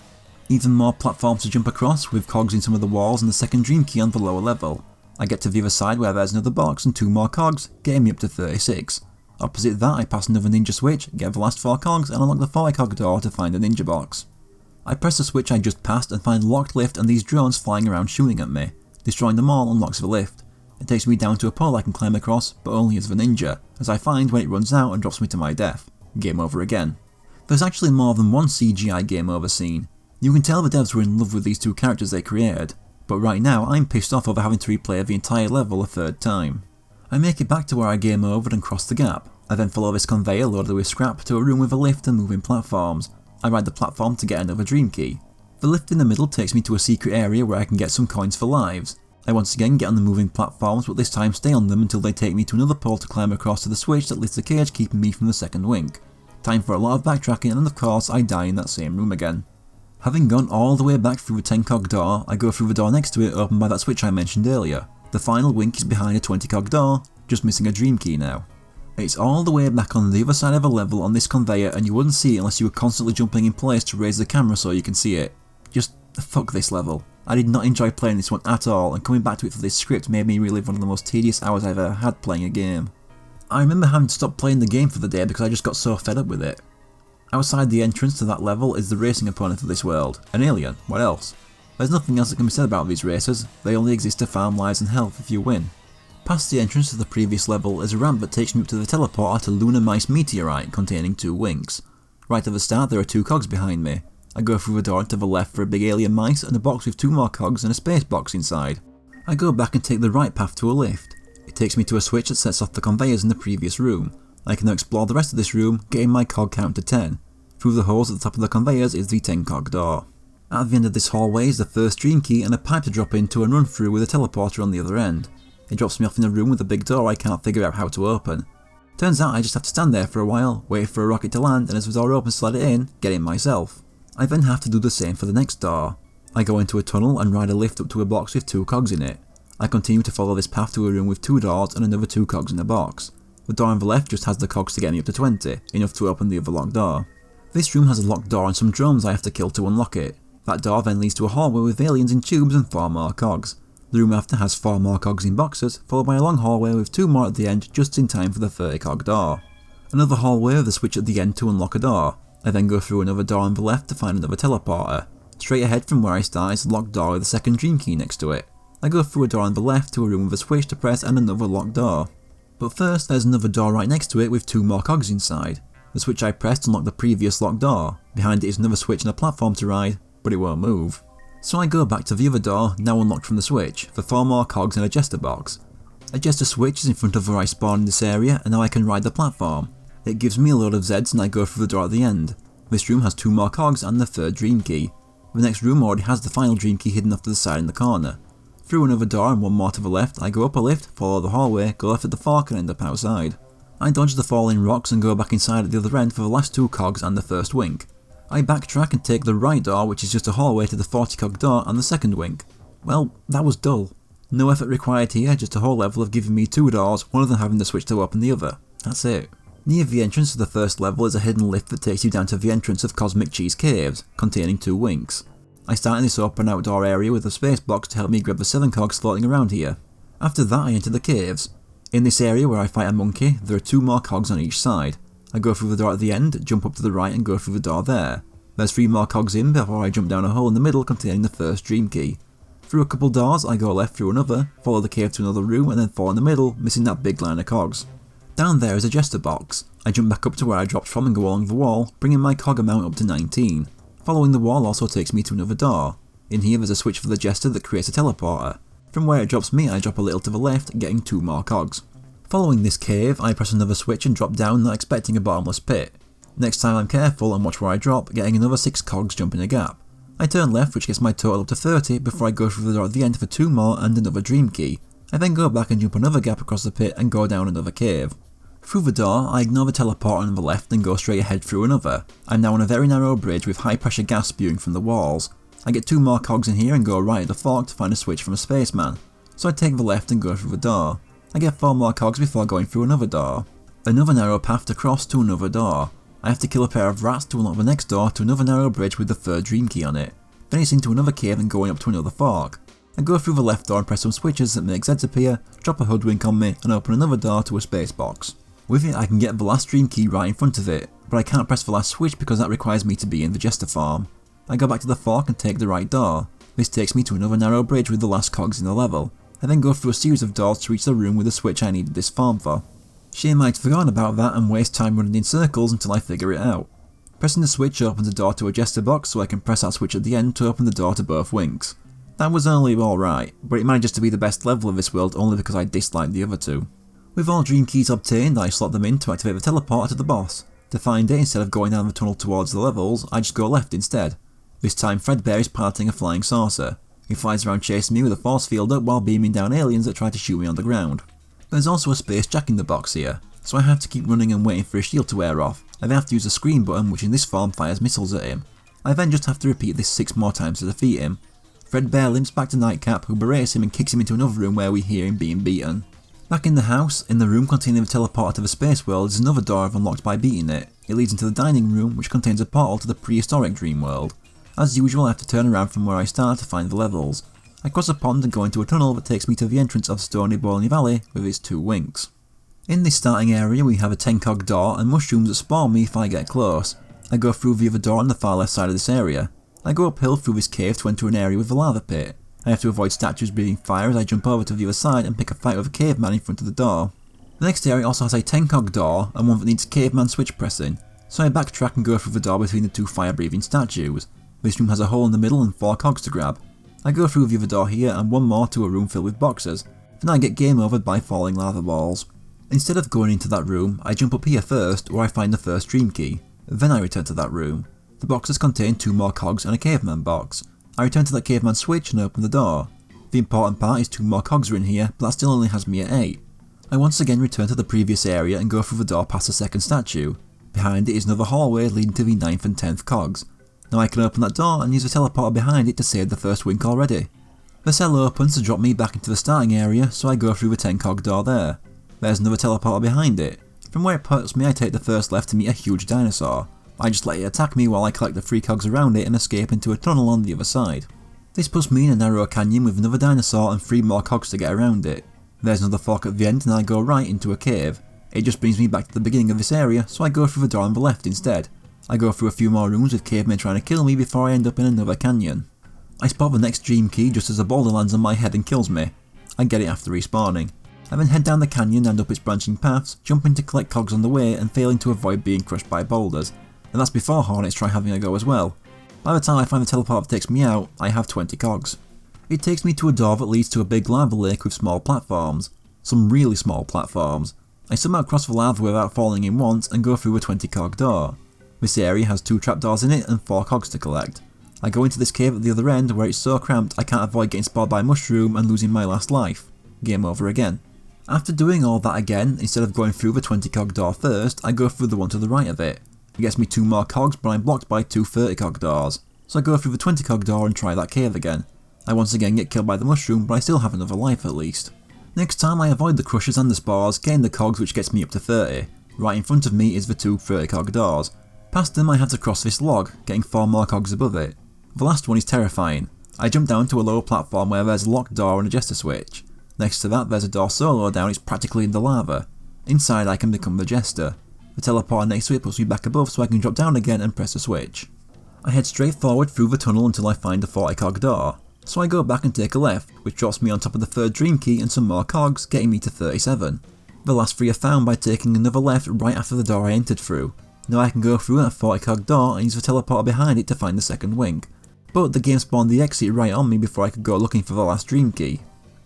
Even more platforms to jump across, with cogs in some of the walls and the second dream key on the lower level. I get to the other side where there's another box and 2 more cogs, getting me up to 36. Opposite that I pass another ninja switch, get the last 4 cogs and unlock the 40 cog door to find a ninja box. I press the switch I just passed and find a locked lift and these drones flying around shooting at me. Destroying them all unlocks the lift. It takes me down to a pole I can climb across, but only as the ninja, as I find when it runs out and drops me to my death. Game over again. There's actually more than one CGI game over scene. You can tell the devs were in love with these 2 characters they created, but right now I'm pissed off over having to replay the entire level a 3rd time. I make it back to where I game over and cross the gap. I then follow this conveyor loaded with scrap to a room with a lift and moving platforms. I ride the platform to get another dream key. The lift in the middle takes me to a secret area where I can get some coins for lives. I once again get on the moving platforms but this time stay on them until they take me to another pole to climb across to the switch that lifts the cage keeping me from the second wink. Time for a lot of backtracking and of course I die in that same room again. Having gone all the way back through the 10 cog door, I go through the door next to it opened by that switch I mentioned earlier. The final wink is behind a 20 cog door, just missing a dream key now. It's all the way back on the other side of a level on this conveyor and you wouldn't see it unless you were constantly jumping in place to raise the camera so you can see it. Just fuck this level. I did not enjoy playing this one at all and coming back to it for this script made me relive one of the most tedious hours I've ever had playing a game. I remember having to stop playing the game for the day because I just got so fed up with it. Outside the entrance to that level is the racing opponent of this world, an alien, what else? There's nothing else that can be said about these races, they only exist to farm lives and health if you win. Past the entrance to the previous level is a ramp that takes me up to the teleporter to Lunar Mice Meteorite containing 2 winks. Right at the start there are 2 cogs behind me. I go through the door to the left for a big alien mice and a box with 2 more cogs and a space box inside. I go back and take the right path to a lift. It takes me to a switch that sets off the conveyors in the previous room. I can now explore the rest of this room, getting my cog count to 10. Through the holes at the top of the conveyors is the 10 cog door. At the end of this hallway is the first dream key and a pipe to drop into and run through with a teleporter on the other end. It drops me off in a room with a big door I can't figure out how to open. Turns out I just have to stand there for a while, wait for a rocket to land, and as the door opens slide it in, get in myself. I then have to do the same for the next door. I go into a tunnel and ride a lift up to a box with 2 cogs in it. I continue to follow this path to a room with 2 doors and another 2 cogs in a box. The door on the left just has the cogs to get me up to 20, enough to open the other locked door. This room has a locked door and some drones I have to kill to unlock it. That door then leads to a hallway with aliens in tubes and 4 more cogs. The room after has 4 more cogs in boxes, followed by a long hallway with 2 more at the end just in time for the 30 cog door. Another hallway with a switch at the end to unlock a door. I then go through another door on the left to find another teleporter. Straight ahead from where I start is a locked door with a second dream key next to it. I go through a door on the left to a room with a switch to press and another locked door. But first there's another door right next to it with 2 more cogs inside. The switch I pressed unlocked the previous locked door. Behind it is another switch and a platform to ride, but it won't move. So I go back to the other door, now unlocked from the switch, for 4 more cogs and a jester box. A jester switch is in front of where I spawn in this area and now I can ride the platform. It gives me a load of Zeds and I go through the door at the end. This room has 2 more cogs and the 3rd dream key. The next room already has the final dream key hidden off to the side in the corner. Through another door and 1 more to the left, I go up a lift, follow the hallway, go left at the fork and end up outside. I dodge the falling rocks and go back inside at the other end for the last 2 cogs and the first wink. I backtrack and take the right door, which is just a hallway to the 40 cog door and the second wink. Well, that was dull. No effort required here, just a whole level of giving me 2 doors, one of them having the switch to open the other. That's it. Near the entrance to the first level is a hidden lift that takes you down to the entrance of Cosmic Cheese Caves, containing 2 winks. I start in this open outdoor area with a space box to help me grab the 7 cogs floating around here. After that I enter the caves. In this area where I fight a monkey, there are 2 more cogs on each side. I go through the door at the end, jump up to the right and go through the door there. There's 3 more cogs in before I jump down a hole in the middle containing the first dream key. Through a couple doors I go left through another, follow the cave to another room and then fall in the middle, missing that big line of cogs. Down there is a jester box. I jump back up to where I dropped from and go along the wall, bringing my cog amount up to 19. Following the wall also takes me to another door. In here there's a switch for the jester that creates a teleporter. From where it drops me I drop a little to the left, getting 2 more cogs. Following this cave, I press another switch and drop down, not expecting a bottomless pit. Next time I'm careful and watch where I drop, getting another 6 cogs jumping a gap. I turn left, which gets my total up to 30 before I go through the door at the end for 2 more and another dream key. I then go back and jump another gap across the pit and go down another cave. Through the door, I ignore the teleporter on the left and go straight ahead through another. I'm now on a very narrow bridge with high pressure gas spewing from the walls. I get 2 more cogs in here and go right at the fork to find a switch from a spaceman. So I take the left and go through the door. I get 4 more cogs before going through another door. Another narrow path to cross to another door. I have to kill a pair of rats to unlock the next door to another narrow bridge with the 3rd dream key on it. Then it's into another cave and going up to another fork. I go through the left door and press some switches that make Zeds appear, drop a hoodwink on me and open another door to a space box. With it I can get the last dream key right in front of it, but I can't press the last switch because that requires me to be in the jester farm. I go back to the fork and take the right door. This takes me to another narrow bridge with the last cogs in the level. I then go through a series of doors to reach the room with the switch I needed this farm for. Shame I'd forgotten about that and waste time running in circles until I figure it out. Pressing the switch opens the door to a jester box so I can press that switch at the end to open the door to both winks. That was only alright, but it manages to be the best level of this world only because I disliked the other 2. With all dream keys obtained, I slot them in to activate the teleporter to the boss. To find it, instead of going down the tunnel towards the levels, I just go left instead. This time Fredbear is piloting a flying saucer. He flies around chasing me with a force field up while beaming down aliens that try to shoot me on the ground. There's also a space jack in the box here, so I have to keep running and waiting for his shield to wear off. I then have to use the screen button, which in this form fires missiles at him. I then just have to repeat this 6 more times to defeat him. Fredbear limps back to Nightcap, who berates him and kicks him into another room where we hear him being beaten. Back in the house, in the room containing the teleporter to the space world is another door I've unlocked by beating it. It leads into the dining room, which contains a portal to the prehistoric dream world. As usual, I have to turn around from where I start to find the levels. I cross a pond and go into a tunnel that takes me to the entrance of Stony Boiling Valley with its 2 winks. In this starting area we have a 10 cog door and mushrooms that spawn me if I get close. I go through the other door on the far left side of this area. I go uphill through this cave to enter an area with a lava pit. I have to avoid statues breathing fire as I jump over to the other side and pick a fight with a caveman in front of the door. The next area also has a 10 cog door and one that needs caveman switch pressing, so I backtrack and go through the door between the two fire breathing statues. This room has a hole in the middle and 4 cogs to grab. I go through the other door here and one more to a room filled with boxes, then I get game overed by falling lava balls. Instead of going into that room, I jump up here first where I find the first dream key. Then I return to that room. The boxes contain 2 more cogs and a caveman box. I return to that caveman switch and open the door. The important part is 2 more cogs are in here, but that still only has me at 8. I once again return to the previous area and go through the door past the second statue. Behind it is another hallway leading to the 9th and 10th cogs. Now I can open that door and use the teleporter behind it to save the first wink already. The cell opens to drop me back into the starting area, so I go through the 10 cog door there. There's another teleporter behind it. From where it puts me I take the first left to meet a huge dinosaur. I just let it attack me while I collect the 3 cogs around it and escape into a tunnel on the other side. This puts me in a narrow canyon with another dinosaur and 3 more cogs to get around it. There's another fork at the end and I go right into a cave. It just brings me back to the beginning of this area, so I go through the door on the left instead. I go through a few more rooms with cavemen trying to kill me before I end up in another canyon. I spot the next dream key just as a boulder lands on my head and kills me. I get it after respawning. I then head down the canyon and up its branching paths, jumping to collect cogs on the way and failing to avoid being crushed by boulders. And that's before hornets try having a go as well. By the time I find the teleport that takes me out, I have 20 cogs. It takes me to a door that leads to a big lava lake with small platforms. Some really small platforms. I somehow cross the lava without falling in once and go through a 20 cog door. This area has 2 trapdoors in it and 4 cogs to collect. I go into this cave at the other end where it's so cramped I can't avoid getting spotted by a mushroom and losing my last life. Game over again. After doing all that again, instead of going through the 20 cog door first, I go through the one to the right of it. It gets me 2 more cogs but I'm blocked by 2 30 cog doors. So I go through the 20 cog door and try that cave again. I once again get killed by the mushroom but I still have another life at least. Next time I avoid the crushers and the spores, gain the cogs which gets me up to 30. Right in front of me is the 2 30 cog doors. Past them I have to cross this log, getting 4 more cogs above it. The last one is terrifying. I jump down to a lower platform where there's a locked door and a jester switch. Next to that there's a door so low down it's practically in the lava. Inside I can become the jester. The teleporter next to it puts me back above so I can drop down again and press a switch. I head straight forward through the tunnel until I find the 40 cog door. So I go back and take a left, which drops me on top of the 3rd dream key and some more cogs, getting me to 37. The last 3 are found by taking another left right after the door I entered through. Now I can go through that 40 cog door and use the teleporter behind it to find the second wink. But the game spawned the exit right on me before I could go looking for the last dream key.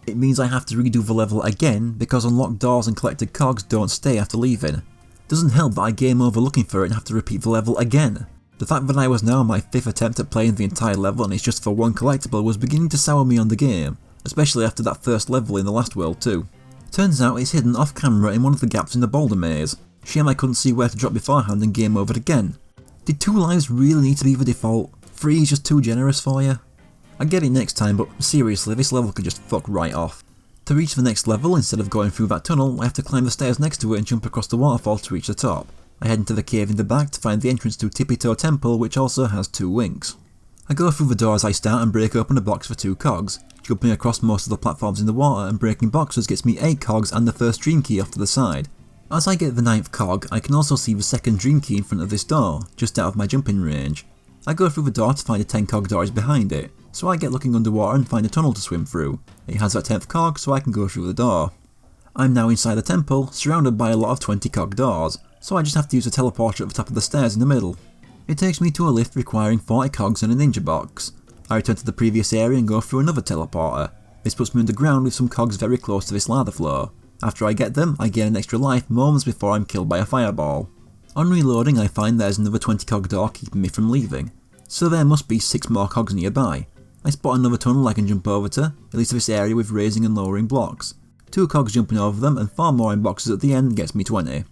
It means I have to redo the level again because unlocked doors and collected cogs don't stay after leaving. Doesn't help that I game over looking for it and have to repeat the level again. The fact that I was now on my 5th attempt at playing the entire level and it's just for one collectible was beginning to sour me on the game, especially after that first level in the last world too. Turns out it's hidden off camera in one of the gaps in the boulder maze. Shame I couldn't see where to drop beforehand and game overed again. Did 2 lives really need to be the default? 3 is just too generous for you? I get it next time, but seriously, this level could just fuck right off. To reach the next level, instead of going through that tunnel, I have to climb the stairs next to it and jump across the waterfall to reach the top. I head into the cave in the back to find the entrance to Tippy Toe Temple, which also has 2 winks. I go through the door as I start and break open a box for 2 cogs. Jumping across most of the platforms in the water and breaking boxes gets me 8 cogs and the first dream key off to the side. As I get the 9th cog, I can also see the second dream key in front of this door, just out of my jumping range. I go through the door to find a 10 cog door is behind it, so I get looking underwater and find a tunnel to swim through. It has that 10th cog, so I can go through the door. I'm now inside the temple, surrounded by a lot of 20 cog doors, so I just have to use a teleporter at the top of the stairs in the middle. It takes me to a lift requiring 40 cogs and a ninja box. I return to the previous area and go through another teleporter. This puts me underground with some cogs very close to this lava flow. After I get them, I gain an extra life moments before I'm killed by a fireball. On reloading I find there's another 20 cog door keeping me from leaving, so there must be 6 more cogs nearby. I spot another tunnel I can jump over to, it leads to this area with raising and lowering blocks. 2 cogs jumping over them and 4 more in boxes at the end gets me 20.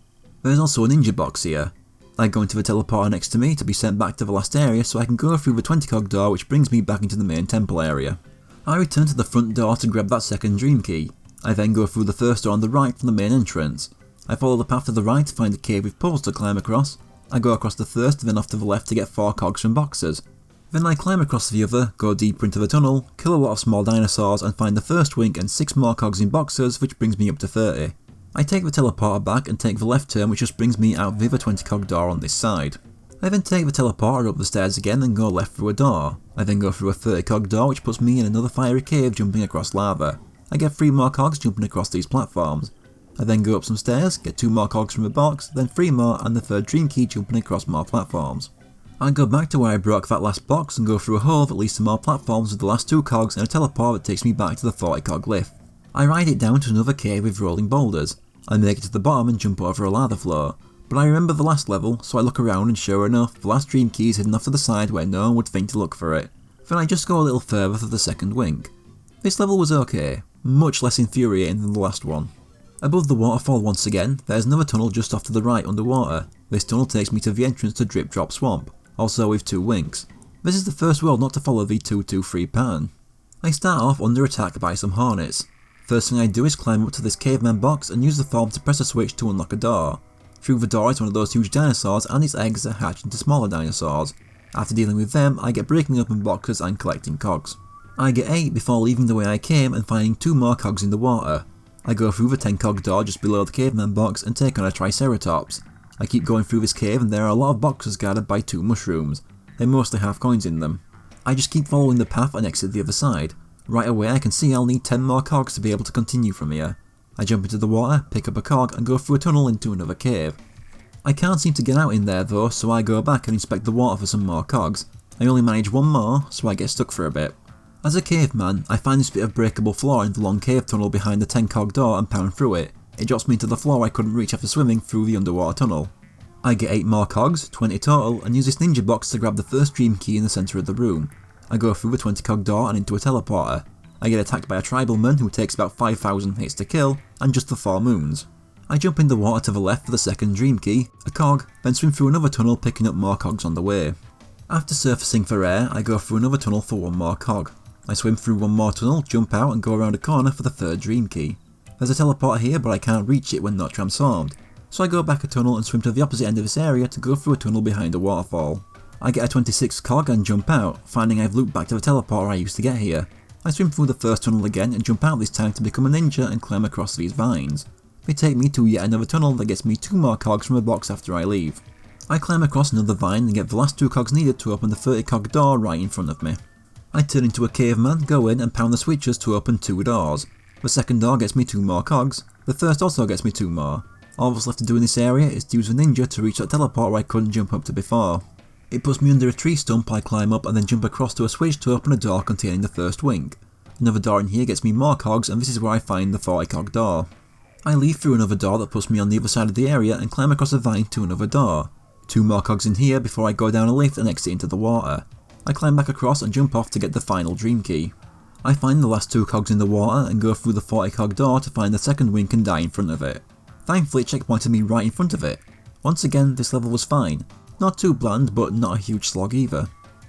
There's also a ninja box here. I go into the teleporter next to me to be sent back to the last area so I can go through the 20 cog door which brings me back into the main temple area. I return to the front door to grab that second dream key. I then go through the first door on the right from the main entrance. I follow the path to the right to find a cave with poles to climb across. I go across the first and then off to the left to get 4 cogs from boxes. Then I climb across the other, go deeper into the tunnel, kill a lot of small dinosaurs and find the first wink and 6 more cogs in boxes which brings me up to 30. I take the teleporter back and take the left turn, which just brings me out the other 20 cog door on this side. I then take the teleporter up the stairs again and go left through a door. I then go through a 30 cog door which puts me in another fiery cave jumping across lava. I get 3 more cogs jumping across these platforms. I then go up some stairs, get 2 more cogs from a box, then 3 more and the 3rd dream key jumping across more platforms. I go back to where I broke that last box and go through a hole that leads to more platforms with the last 2 cogs and a teleport that takes me back to the 40 cog lift. I ride it down to another cave with rolling boulders. I make it to the bottom and jump over a lava floor. But I remember the last level, so I look around and sure enough, the last dream key is hidden off to the side where no one would think to look for it. Then I just go a little further for the second wink. This level was okay, much less infuriating than the last one. Above the waterfall once again, there's another tunnel just off to the right underwater. This tunnel takes me to the entrance to Drip Drop Swamp, also with 2 winks. This is the first world not to follow the 2-2-3 pattern. I start off under attack by some hornets. First thing I do is climb up to this caveman box and use the form to press a switch to unlock a door. Through the door is one of those huge dinosaurs and its eggs that hatch into smaller dinosaurs. After dealing with them, I get breaking open boxes and collecting cogs. I get 8 before leaving the way I came and finding 2 more cogs in the water. I go through the 10 cog door just below the caveman box and take on a Triceratops. I keep going through this cave and there are a lot of boxes guarded by 2 mushrooms. They mostly have coins in them. I just keep following the path and exit the other side. Right away I can see I'll need 10 more cogs to be able to continue from here. I jump into the water, pick up a cog and go through a tunnel into another cave. I can't seem to get out in there though, so I go back and inspect the water for some more cogs. I only manage 1 more, so I get stuck for a bit. As a caveman, I find this bit of breakable floor in the long cave tunnel behind the 10 cog door and pound through it. It drops me to the floor I couldn't reach after swimming through the underwater tunnel. I get 8 more cogs, 20 total, and use this ninja box to grab the first dream key in the centre of the room. I go through the 20 cog door and into a teleporter. I get attacked by a tribalman who takes about 5,000 hits to kill, and just the 4 moons. I jump in the water to the left for the second dream key, a cog, then swim through another tunnel picking up more cogs on the way. After surfacing for air, I go through another tunnel for 1 more cog. I swim through 1 more tunnel, jump out and go around a corner for the 3rd dream key. There's a teleporter here but I can't reach it when not transformed, so I go back a tunnel and swim to the opposite end of this area to go through a tunnel behind a waterfall. I get a 26 cog and jump out, finding I've looped back to the teleporter I used to get here. I swim through the first tunnel again and jump out this time to become a ninja and climb across these vines. They take me to yet another tunnel that gets me 2 more cogs from a box after I leave. I climb across another vine and get the last 2 cogs needed to open the 30 cog door right in front of me. I turn into a caveman, go in and pound the switches to open 2 doors. The second door gets me 2 more cogs, the first also gets me 2 more. All that's left to do in this area is to use the ninja to reach that teleporter I couldn't jump up to before. It puts me under a tree stump, I climb up and then jump across to a switch to open a door containing the first wink. Another door in here gets me more cogs and this is where I find the 40 cog door. I leave through another door that puts me on the other side of the area and climb across a vine to another door. 2 more cogs in here before I go down a lift and exit into the water. I climb back across and jump off to get the final dream key. I find the last 2 cogs in the water and go through the 40 cog door to find the second wink and die in front of it. Thankfully it checkpointed me right in front of it. Once again this level was fine. Not too bland but not a huge slog either.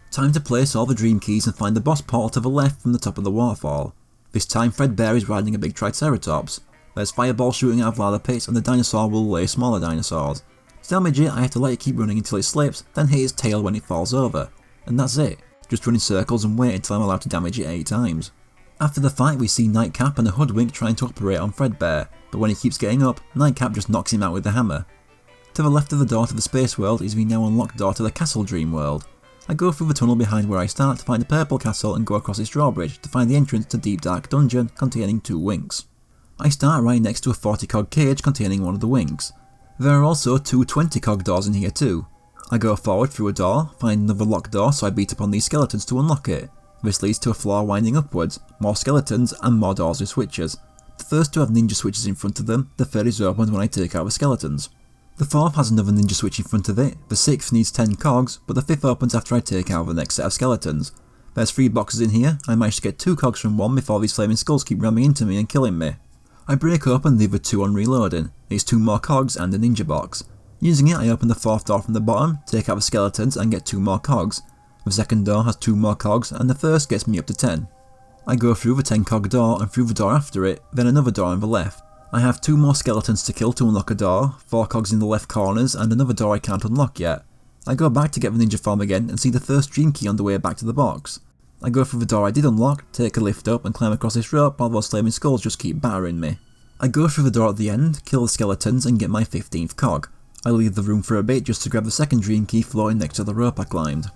Time to place all the dream keys and find the boss portal to the left from the top of the waterfall. This time Fredbear is riding a big Triceratops. There's fireballs shooting out of lava pits and the dinosaur will lay smaller dinosaurs. To damage it I have to let it keep running until it slips, then hit its tail when it falls over. And that's it. Just run in circles and wait until I'm allowed to damage it 8 times. After the fight we see Nightcap and a hoodwink trying to operate on Fredbear, but when he keeps getting up, Nightcap just knocks him out with the hammer. To the left of the door to the space world is the now unlocked door to the Castle Dream world. I go through the tunnel behind where I start to find the purple castle and go across its drawbridge to find the entrance to Deep Dark Dungeon containing 2 winks. I start right next to a 40 cog cage containing one of the winks. There are also 2 20 cog doors in here too. I go forward through a door, find another locked door so I beat upon these skeletons to unlock it. This leads to a floor winding upwards, more skeletons and more doors with switches. The first 2 have ninja switches in front of them, the 3rd is opened when I take out the skeletons. The 4th has another ninja switch in front of it, the 6th needs 10 cogs, but the 5th opens after I take out the next set of skeletons. There's 3 boxes in here, I managed to get 2 cogs from one before these flaming skulls keep ramming into me and killing me. I break open the other 2 on reloading, it's 2 more cogs and a ninja box. Using it I open the 4th door from the bottom, take out the skeletons and get 2 more cogs. The 2nd door has 2 more cogs and the 1st gets me up to 10. I go through the 10 cog door and through the door after it, then another door on the left. I have 2 more skeletons to kill to unlock a door, 4 cogs in the left corners and another door I can't unlock yet. I go back to get the ninja form again and see the first dream key on the way back to the box. I go through the door I did unlock, take a lift up and climb across this rope while those flaming skulls just keep battering me. I go through the door at the end, kill the skeletons and get my 15th cog. I leave the room for a bit just to grab the second dream key floating next to the rope I climbed.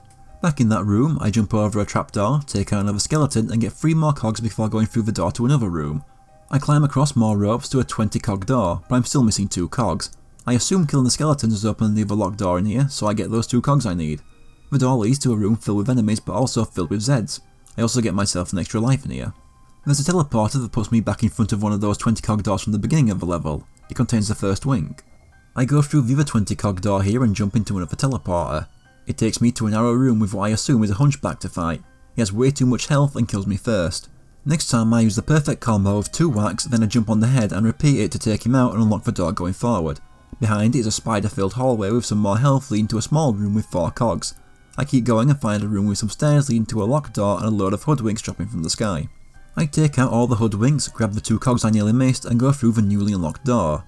Back in that room, I jump over a trapdoor, take out another skeleton and get 3 more cogs before going through the door to another room. I climb across more ropes to a 20 cog door, but I'm still missing 2 cogs. I assume killing the skeletons has opened the other locked door in here, so I get those 2 cogs I need. The door leads to a room filled with enemies but also filled with Zeds. I also get myself an extra life in here. There's a teleporter that puts me back in front of one of those 20 cog doors from the beginning of the level. It contains the first wing. I go through the other 20 cog door here and jump into another teleporter. It takes me to a narrow room with what I assume is a hunchback to fight. He has way too much health and kills me first. Next time I use the perfect combo of 2 whacks, then I jump on the head and repeat it to take him out and unlock the door going forward. Behind it is a spider filled hallway with some more health leading to a small room with 4 cogs. I keep going and find a room with some stairs leading to a locked door and a load of hoodwinks dropping from the sky. I take out all the hoodwinks, grab the 2 cogs I nearly missed and go through the newly unlocked door.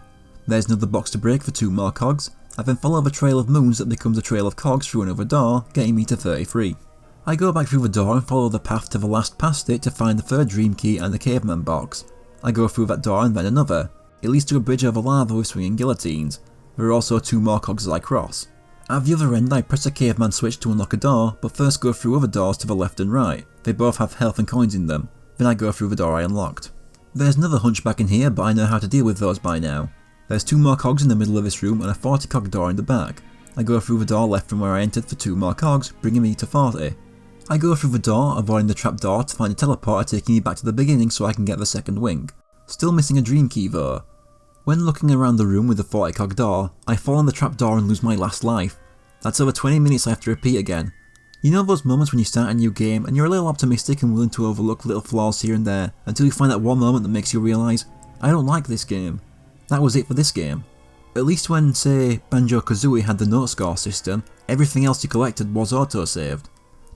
There's another box to break for 2 more cogs. I then follow the trail of moons that becomes a trail of cogs through another door, getting me to 33. I go back through the door and follow the path to the last past it to find the 3rd dream key and the caveman box. I go through that door and then another. It leads to a bridge over lava with swinging guillotines. There are also 2 more cogs as I cross. At the other end I press a caveman switch to unlock a door, but first go through other doors to the left and right. They both have health and coins in them. Then I go through the door I unlocked. There's another hunchback in here, but I know how to deal with those by now. There's 2 more cogs in the middle of this room and a 40 cog door in the back. I go through the door left from where I entered for 2 more cogs, bringing me to 40. I go through the door, avoiding the trap door to find a teleporter taking me back to the beginning so I can get the second wing. Still missing a dream key though. When looking around the room with the 40 cog door, I fall in the trap door and lose my last life. That's over 20 minutes I have to repeat again. You know those moments when you start a new game and you're a little optimistic and willing to overlook little flaws here and there until you find that one moment that makes you realise, I don't like this game. That was it for this game. At least when, say, Banjo-Kazooie had the note score system, everything else you collected was auto-saved.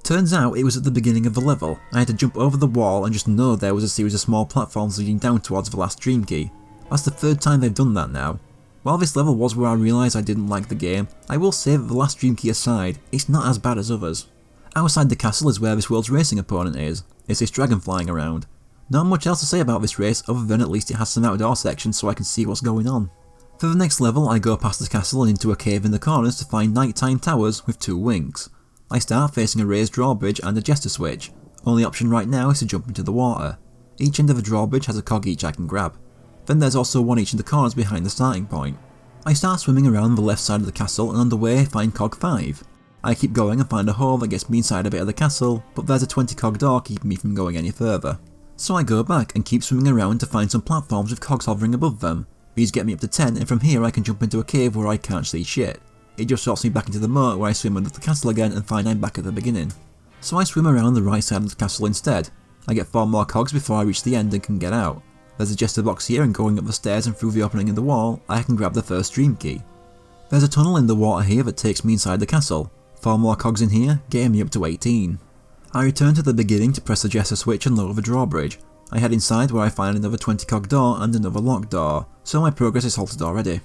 Turns out it was at the beginning of the level. I had to jump over the wall and just know there was a series of small platforms leading down towards the last dream key. That's the 3rd time they've done that now. While this level was where I realised I didn't like the game, I will say that the last dream key aside, it's not as bad as others. Outside the castle is where this world's racing opponent is. It's this dragon flying around. Not much else to say about this race other than at least it has some outdoor sections so I can see what's going on. For the next level I go past the castle and into a cave in the corners to find nighttime towers with 2 wings. I start facing a raised drawbridge and a jester switch. Only option right now is to jump into the water. Each end of the drawbridge has a cog each I can grab. Then there's also one each in the corners behind the starting point. I start swimming around the left side of the castle and on the way find cog 5. I keep going and find a hole that gets me inside a bit of the castle, but there's a 20 cog door keeping me from going any further. So I go back and keep swimming around to find some platforms with cogs hovering above them. These get me up to 10 and from here I can jump into a cave where I can't see shit. It just drops me back into the moat where I swim under the castle again and find I'm back at the beginning. So I swim around the right side of the castle instead. I get 4 more cogs before I reach the end and can get out. There's a jester box here and going up the stairs and through the opening in the wall, I can grab the first dream key. There's a tunnel in the water here that takes me inside the castle. 4 more cogs in here, getting me up to 18. I return to the beginning to press the jester switch and lower the drawbridge. I head inside where I find another 20 cog door and another locked door, so my progress is halted already.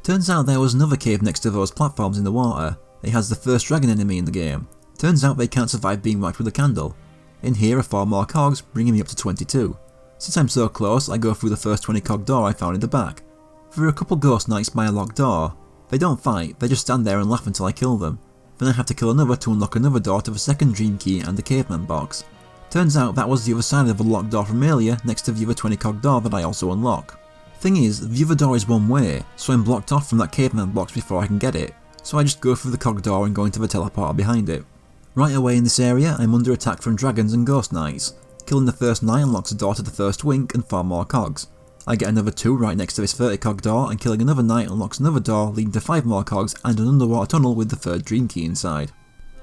Turns out there was another cave next to those platforms in the water. It has the first dragon enemy in the game. Turns out they can't survive being whacked with a candle. In here are 4 more cogs, bringing me up to 22. Since I'm so close, I go through the first 20 cog door I found in the back. There are a couple ghost knights by a locked door. They don't fight, they just stand there and laugh until I kill them. Then I have to kill another to unlock another door to the second dream key and the caveman box. Turns out that was the other side of the locked door from earlier next to the other 20 cog door that I also unlock. Thing is, the other door is one way, so I'm blocked off from that caveman box before I can get it, so I just go through the cog door and go into the teleporter behind it. Right away in this area I'm under attack from dragons and ghost knights. Killing the first knight unlocks a door to the first wing and 4 more cogs. I get another 2 right next to this 30 cog door and killing another knight unlocks another door leading to 5 more cogs and an underwater tunnel with the 3rd dream key inside.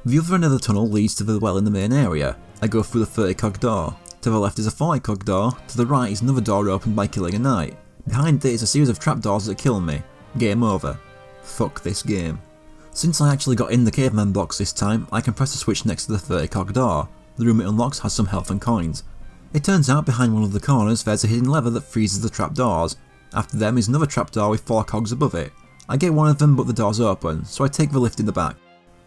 The other end of the tunnel leads to the well in the main area. I go through the 30 cog door. To the left is a 40 cog door, to the right is another door opened by killing a knight. Behind it is a series of trapdoors that kill me. Game over. Fuck this game. Since I actually got in the caveman box this time, I can press the switch next to the 30 cog door. The room it unlocks has some health and coins. It turns out behind one of the corners there's a hidden lever that freezes the trapdoors. After them is another trapdoor with 4 cogs above it. I get one of them but the door's open, so I take the lift in the back.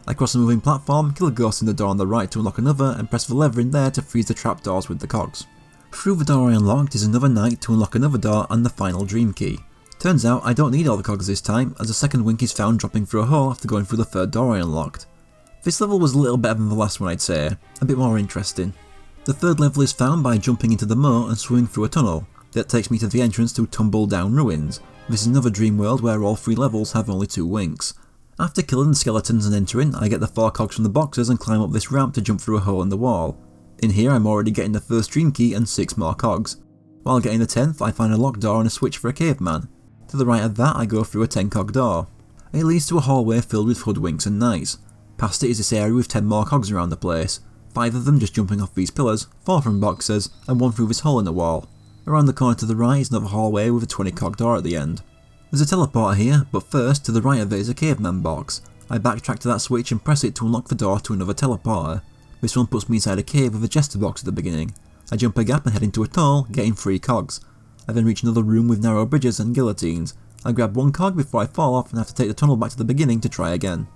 I cross a moving platform, kill a ghost in the door on the right to unlock another and press the lever in there to freeze the trapdoors with the cogs. Through the door I unlocked is another night to unlock another door and the final dream key. Turns out I don't need all the cogs this time, as the second wink is found dropping through a hole after going through the third door I unlocked. This level was a little better than the last one, I'd say, a bit more interesting. The third level is found by jumping into the moat and swimming through a tunnel. That takes me to the entrance to Tumble Down Ruins. This is another dream world where all 3 levels have only 2 winks. After killing the skeletons and entering, I get the 4 cogs from the boxes and climb up this ramp to jump through a hole in the wall. In here I'm already getting the first dream key and 6 more cogs. While getting the 10th, I find a locked door and a switch for a caveman. To the right of that I go through a 10 cog door. It leads to a hallway filled with hoodwinks and knights. Past it is this area with 10 more cogs around the place. 5 of them just jumping off these pillars, 4 from boxes, and 1 through this hole in the wall. Around the corner to the right is another hallway with a 20 cog door at the end. There's a teleporter here, but first, to the right of it is a caveman box. I backtrack to that switch and press it to unlock the door to another teleporter. This one puts me inside a cave with a jester box at the beginning. I jump a gap and head into a tunnel, getting 3 cogs. I then reach another room with narrow bridges and guillotines. I grab 1 cog before I fall off and have to take the tunnel back to the beginning to try again.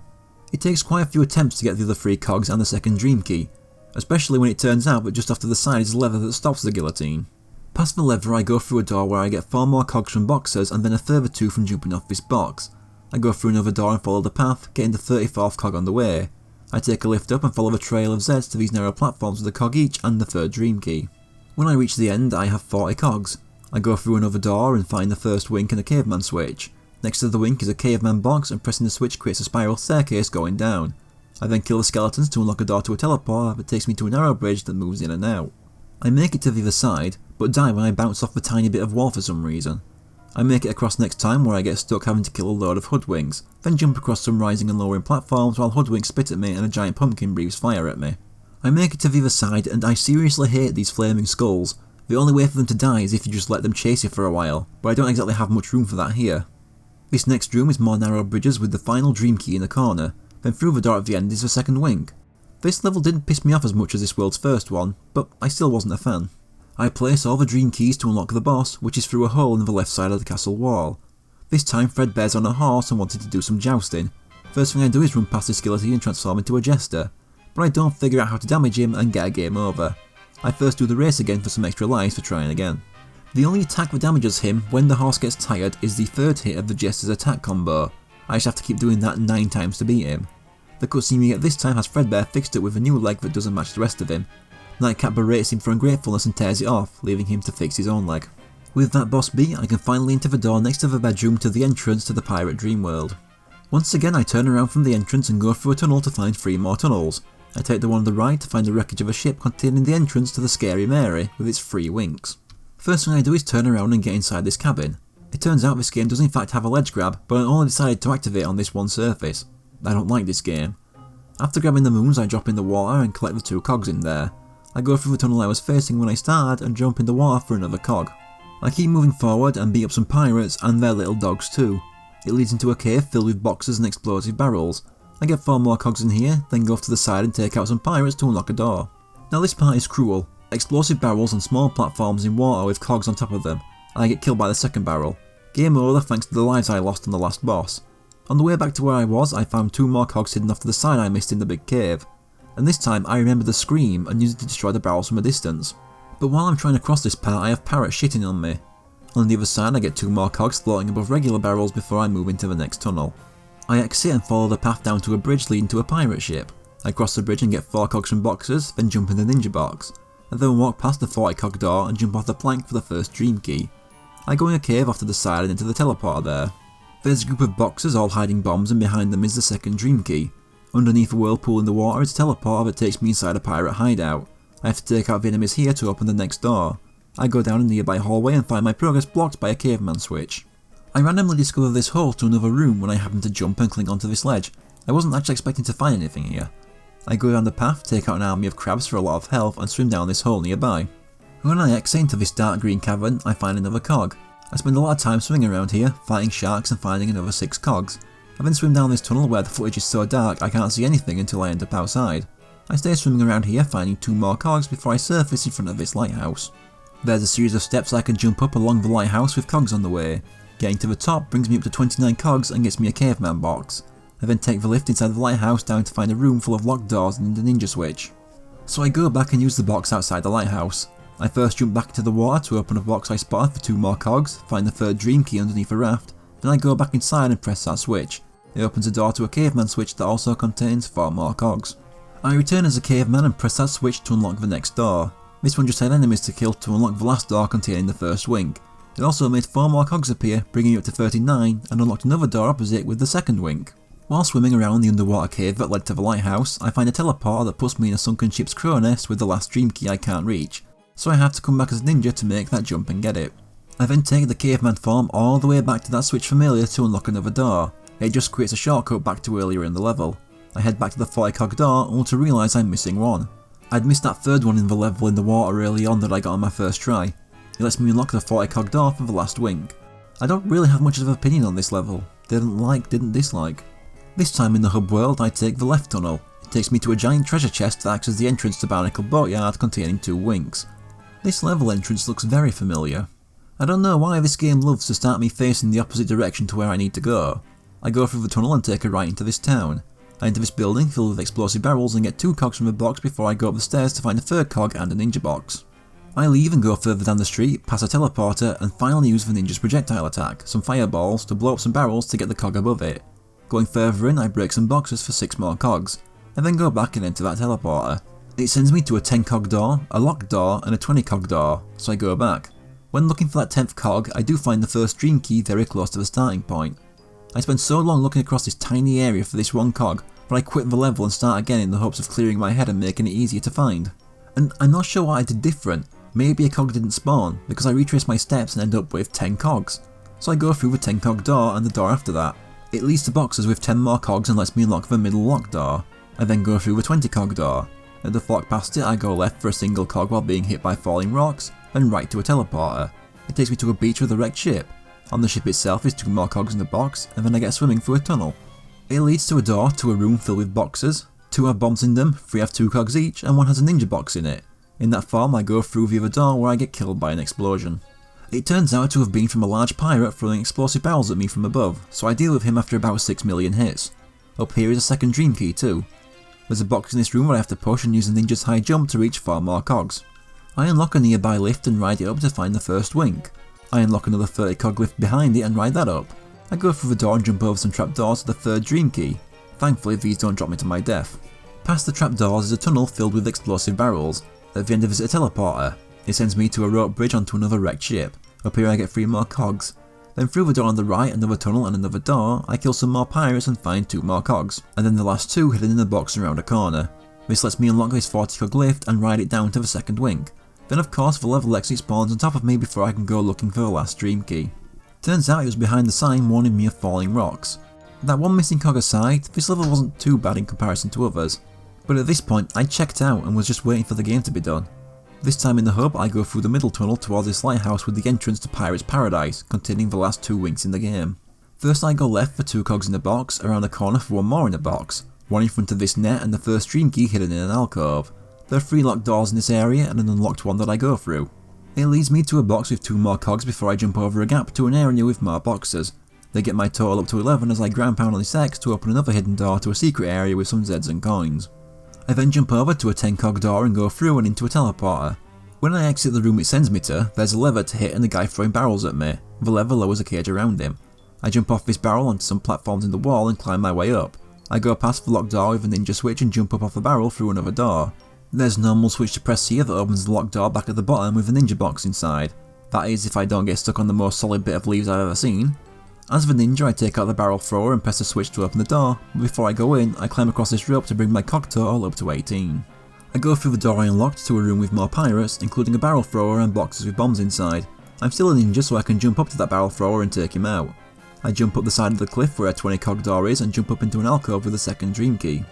It takes quite a few attempts to get the other 3 cogs and the second dream key, especially when it turns out that just off to the side is a lever that stops the guillotine. Past the lever I go through a door where I get 4 more cogs from boxes and then a further 2 from jumping off this box. I go through another door and follow the path, getting the 34th cog on the way. I take a lift up and follow the trail of Zeds to these narrow platforms with a cog each and the 3rd dream key. When I reach the end I have 40 cogs. I go through another door and find the first wink and a caveman switch. Next to the wink is a caveman box and pressing the switch creates a spiral staircase going down. I then kill the skeletons to unlock a door to a teleporter that takes me to a narrow bridge that moves in and out. I make it to the other side, but die when I bounce off a tiny bit of wall for some reason. I make it across next time where I get stuck having to kill a load of hoodwinks, then jump across some rising and lowering platforms while hoodwinks spit at me and a giant pumpkin breathes fire at me. I make it to the other side and I seriously hate these flaming skulls. The only way for them to die is if you just let them chase you for a while, but I don't exactly have much room for that here. This next room is more narrow bridges with the final dream key in the corner, then through the door at the end is the second wink. This level didn't piss me off as much as this world's first one, but I still wasn't a fan. I place all the dream keys to unlock the boss, which is through a hole in the left side of the castle wall. This time Fredbear's on a horse and wanted to do some jousting. First thing I do is run past his skeleton and transform into a jester, but I don't figure out how to damage him and get a game over. I first do the race again for some extra lives for trying again. The only attack that damages him when the horse gets tired is the 3rd hit of the jester's attack combo. I just have to keep doing that 9 times to beat him. The cutscene we get this time has Fredbear fixed it with a new leg that doesn't match the rest of him. Nightcap berates him for ungratefulness and tears it off, leaving him to fix his own leg. With that boss beat, I can finally enter the door next to the bedroom to the entrance to the pirate dream world. Once again I turn around from the entrance and go through a tunnel to find 3 more tunnels. I take the one on the right to find the wreckage of a ship containing the entrance to the Scary Mary with its 3 winks. First thing I do is turn around and get inside this cabin. It turns out this game does in fact have a ledge grab, but I only decided to activate on this one surface. I don't like this game. After grabbing the moons I drop in the water and collect the 2 cogs in there. I go through the tunnel I was facing when I started and jump in the water for another cog. I keep moving forward and beat up some pirates and their little dogs too. It leads into a cave filled with boxes and explosive barrels. I get 4 more cogs in here, then go off to the side and take out some pirates to unlock a door. Now this part is cruel. Explosive barrels and small platforms in water with cogs on top of them, and I get killed by the second barrel. Game over thanks to the lives I lost on the last boss. On the way back to where I was, I found 2 more cogs hidden off to the side I missed in the big cave. And this time I remember the scream and used it to destroy the barrels from a distance. But while I'm trying to cross this part I have parrots shitting on me. On the other side I get 2 more cogs floating above regular barrels before I move into the next tunnel. I exit and follow the path down to a bridge leading to a pirate ship. I cross the bridge and get 4 cogs from boxes, then jump in the ninja box. I then walk past the 40 cog door and jump off the plank for the first dream key. I go in a cave off to the side and into the teleporter there. There's a group of boxers all hiding bombs and behind them is the second dream key. Underneath a whirlpool in the water is a teleporter that takes me inside a pirate hideout. I have to take out the enemies here to open the next door. I go down a nearby hallway and find my progress blocked by a caveman switch. I randomly discover this hole to another room when I happen to jump and cling onto this ledge. I wasn't actually expecting to find anything here. I go down the path, take out an army of crabs for a lot of health and swim down this hole nearby. When I exit into this dark green cavern, I find another cog. I spend a lot of time swimming around here, fighting sharks and finding another 6 cogs. I then swim down this tunnel where the footage is so dark I can't see anything until I end up outside. I stay swimming around here finding 2 more cogs before I surface in front of this lighthouse. There's a series of steps I can jump up along the lighthouse with cogs on the way. Getting to the top brings me up to 29 cogs and gets me a caveman box. I then take the lift inside the lighthouse down to find a room full of locked doors and the ninja switch. So I go back and use the box outside the lighthouse. I first jump back into the water to open a box I spotted for 2 more cogs, find the 3rd dream key underneath a raft, then I go back inside and press that switch. It opens a door to a caveman switch that also contains 4 more cogs. I return as a caveman and press that switch to unlock the next door. This one just had enemies to kill to unlock the last door containing the first wink. It also made 4 more cogs appear, bringing it up to 39, and unlocked another door opposite with the second wink. While swimming around the underwater cave that led to the lighthouse, I find a teleporter that puts me in a sunken ship's crow nest with the last dream key I can't reach, so I have to come back as a ninja to make that jump and get it. I then take the caveman form all the way back to that switch familiar to unlock another door. It just creates a shortcut back to earlier in the level. I head back to the 40 cog door only to realise I'm missing one. I'd missed that 3rd one in the level in the water early on that I got on my first try. It lets me unlock the 40 cog door for the last wink. I don't really have much of an opinion on this level. Didn't like, didn't dislike. This time in the hub world I take the left tunnel. It takes me to a giant treasure chest that acts as the entrance to Barnacle Boatyard containing 2 winks. This level entrance looks very familiar. I don't know why this game loves to start me facing the opposite direction to where I need to go. I go through the tunnel and take a right into this town. I enter this building filled with explosive barrels and get 2 cogs from a box before I go up the stairs to find a 3rd cog and a ninja box. I leave and go further down the street, pass a teleporter, and finally use the ninja's projectile attack, some fireballs, to blow up some barrels to get the cog above it. Going further in, I break some boxes for 6 more cogs, and then go back and enter that teleporter. It sends me to a 10 cog door, a locked door, and a 20 cog door, so I go back. When looking for that 10th cog, I do find the first dream key very close to the starting point. I spend so long looking across this tiny area for this one cog, but I quit the level and start again in the hopes of clearing my head and making it easier to find. And I'm not sure what I did different. Maybe a cog didn't spawn, because I retrace my steps and end up with 10 cogs. So I go through the 10 cog door and the door after that. It leads to boxes with 10 more cogs and lets me unlock the middle lock door. I then go through the 20 cog door. At the fork past it I go left for a single cog while being hit by falling rocks, then right to a teleporter. It takes me to a beach with a wrecked ship. On the ship itself is 2 more cogs in the box, and then I get swimming through a tunnel. It leads to a door to a room filled with boxes. 2 have bombs in them, 3 have 2 cogs each, and 1 has a ninja box in it. In that form I go through the other door where I get killed by an explosion. It turns out to have been from a large pirate throwing explosive barrels at me from above, so I deal with him after about 6 million hits. Up here is a second dream key too. There's a box in this room where I have to push and use a ninja's high jump to reach 4 more cogs. I unlock a nearby lift and ride it up to find the first wink. I unlock another 30 cog lift behind it and ride that up. I go through the door and jump over some trapdoors to the 3rd dream key. Thankfully these don't drop me to my death. Past the trapdoors is a tunnel filled with explosive barrels. At the end of it is a teleporter. It sends me to a rope bridge onto another wrecked ship. Up here I get 3 more cogs. Then through the door on the right, another tunnel and another door, I kill some more pirates and find 2 more cogs, and then the last 2 hidden in a box around a corner. This lets me unlock this 40 cog lift and ride it down to the second wink. Then of course the level exit spawns on top of me before I can go looking for the last dream key. Turns out it was behind the sign warning me of falling rocks. That one missing cog aside, this level wasn't too bad in comparison to others. But at this point I checked out and was just waiting for the game to be done. This time in the hub I go through the middle tunnel towards this lighthouse with the entrance to Pirate's Paradise, containing the last 2 winks in the game. First I go left for 2 cogs in the box, around the corner for 1 more in the box, 1 in front of this net and the first dream key hidden in an alcove. There are 3 locked doors in this area and an unlocked one that I go through. It leads me to a box with 2 more cogs before I jump over a gap to an area with more boxes. They get my total up to 11 as I ground pound on this X to open another hidden door to a secret area with some Zeds and coins. I then jump over to a 10 cog door and go through and into a teleporter. When I exit the room it sends me to, there's a lever to hit and a guy throwing barrels at me. The lever lowers a cage around him. I jump off this barrel onto some platforms in the wall and climb my way up. I go past the locked door with a ninja switch and jump up off the barrel through another door. There's a normal switch to press here that opens the locked door back at the bottom with a ninja box inside. That is if I don't get stuck on the most solid bit of leaves I've ever seen. As the ninja I take out the barrel thrower and press the switch to open the door, but before I go in I climb across this rope to bring my cog total up to 18. I go through the door I unlocked to a room with more pirates, including a barrel thrower and boxes with bombs inside. I'm still a ninja so I can jump up to that barrel thrower and take him out. I jump up the side of the cliff where a 20 cog door is and jump up into an alcove with a second dream key.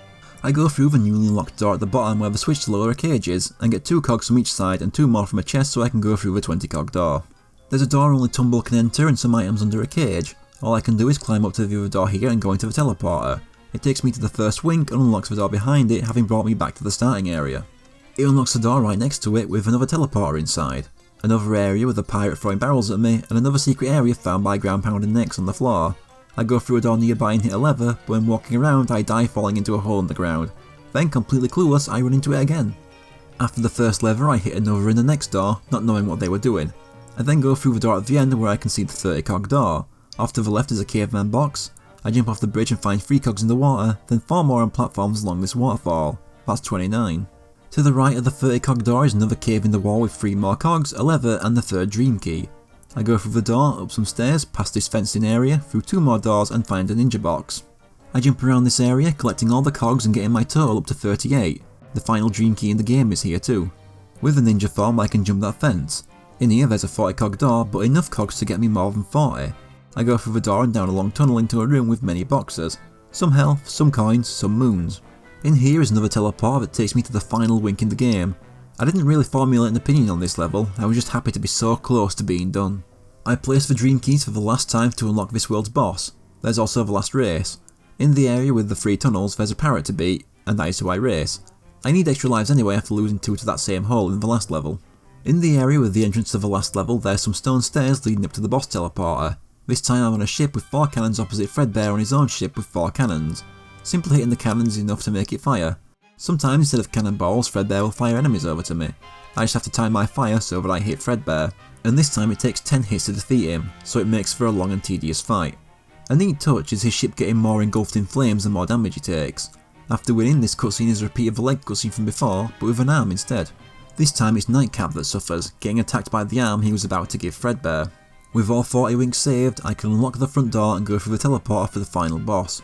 I go through the newly unlocked door at the bottom where the switch to lower a cage is, and get 2 cogs from each side and 2 more from a chest so I can go through the 20 cog door. There's a door only Tumble can enter and some items under a cage. All I can do is climb up to the other door here and go into the teleporter. It takes me to the first wink and unlocks the door behind it, having brought me back to the starting area. It unlocks the door right next to it with another teleporter inside. Another area with a pirate throwing barrels at me, and another secret area found by ground pounding necks on the floor. I go through a door nearby and hit a lever, but when walking around I die falling into a hole in the ground. Then completely clueless I run into it again. After the first lever I hit another in the next door, not knowing what they were doing. I then go through the door at the end where I can see the 30 cog door. Off to the left is a caveman box. I jump off the bridge and find 3 cogs in the water, then 4 more on platforms along this waterfall. That's 29. To the right of the 30 cog door is another cave in the wall with 3 more cogs, a lever and the 3rd dream key. I go through the door, up some stairs, past this fenced in area, through 2 more doors and find a ninja box. I jump around this area, collecting all the cogs and getting my total up to 38. The final dream key in the game is here too. With the ninja form I can jump that fence. In here there's a 40 cog door, but enough cogs to get me more than 40. I go through the door and down a long tunnel into a room with many boxes. Some health, some coins, some moons. In here is another teleport that takes me to the final wink in the game. I didn't really formulate an opinion on this level, I was just happy to be so close to being done. I placed the dream keys for the last time to unlock this world's boss. There's also the last race. In the area with the 3 tunnels there's a parrot to beat, and that is who I race. I need extra lives anyway after losing 2 to that same hole in the last level. In the area with the entrance to the last level there's some stone stairs leading up to the boss teleporter. This time I'm on a ship with 4 cannons opposite Fredbear on his own ship with 4 cannons. Simply hitting the cannons is enough to make it fire. Sometimes instead of cannonballs, Fredbear will fire enemies over to me. I just have to time my fire so that I hit Fredbear, and this time it takes 10 hits to defeat him, so it makes for a long and tedious fight. A neat touch is his ship getting more engulfed in flames the more damage he takes. After winning, this cutscene is a repeat of the leg cutscene from before, but with an arm instead. This time it's Nightcap that suffers, getting attacked by the arm he was about to give Fredbear. With all 40 winks saved, I can unlock the front door and go through the teleporter for the final boss.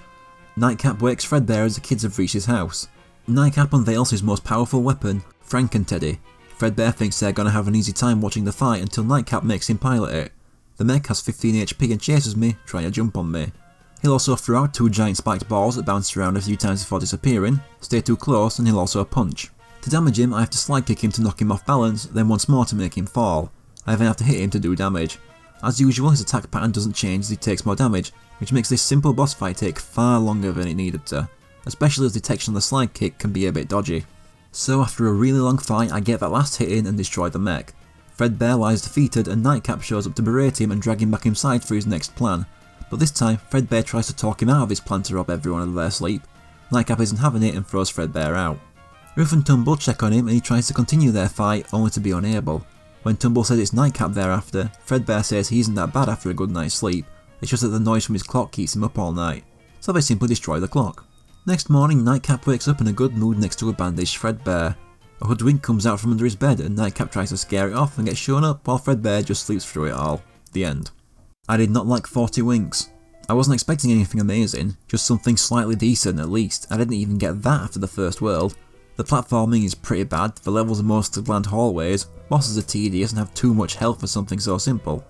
Nightcap wakes Fredbear as the kids have reached his house. Nightcap unveils his most powerful weapon, Frankenteddy. Fredbear thinks they're gonna have an easy time watching the fight until Nightcap makes him pilot it. The mech has 15 HP and chases me, trying to jump on me. He'll also throw out 2 giant spiked balls that bounce around a few times before disappearing, stay too close and he'll also punch. To damage him I have to slide kick him to knock him off balance, then once more to make him fall. I then have to hit him to do damage. As usual, his attack pattern doesn't change as he takes more damage, which makes this simple boss fight take far longer than it needed to, especially as detection on the slide kick can be a bit dodgy. So after a really long fight I get that last hit in and destroy the mech. Fredbear lies defeated and Nightcap shows up to berate him and drag him back inside for his next plan, but this time Fredbear tries to talk him out of his plan to rob everyone of their sleep. Nightcap isn't having it and throws Fredbear out. Ruff and Tumble check on him and he tries to continue their fight only to be unable. When Tumble says it's Nightcap thereafter, Fredbear says he isn't that bad after a good night's sleep, it's just that the noise from his clock keeps him up all night, so they simply destroy the clock. Next morning Nightcap wakes up in a good mood next to a bandaged Fredbear. A hoodwink comes out from under his bed and Nightcap tries to scare it off and gets shown up while Fredbear just sleeps through it all. The end. I did not like 40 winks. I wasn't expecting anything amazing, just something slightly decent at least. I didn't even get that after the first world. The platforming is pretty bad, the levels are mostly bland hallways, bosses are tedious and have too much health for something so simple.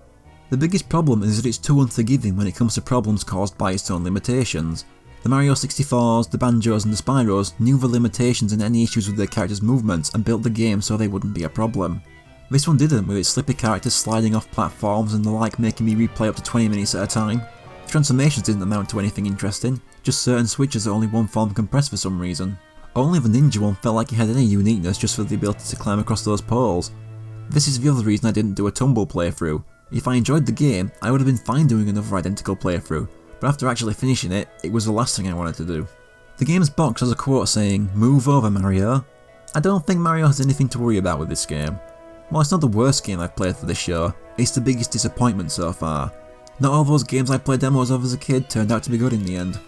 The biggest problem is that it's too unforgiving when it comes to problems caused by its own limitations. The Mario 64s, the Banjos and the Spyros knew the limitations and any issues with their characters' movements and built the game so they wouldn't be a problem. This one didn't, with its slippy characters sliding off platforms and the like making me replay up to 20 minutes at a time. The transformations didn't amount to anything interesting, just certain switches that only one form can press for some reason. Only the ninja one felt like it had any uniqueness just for the ability to climb across those poles. This is the other reason I didn't do a Tumble playthrough. If I enjoyed the game, I would have been fine doing another identical playthrough, but after actually finishing it, it was the last thing I wanted to do. The game's box has a quote saying, "Move over, Mario." I don't think Mario has anything to worry about with this game. While it's not the worst game I've played for this show, it's the biggest disappointment so far. Not all those games I played demos of as a kid turned out to be good in the end.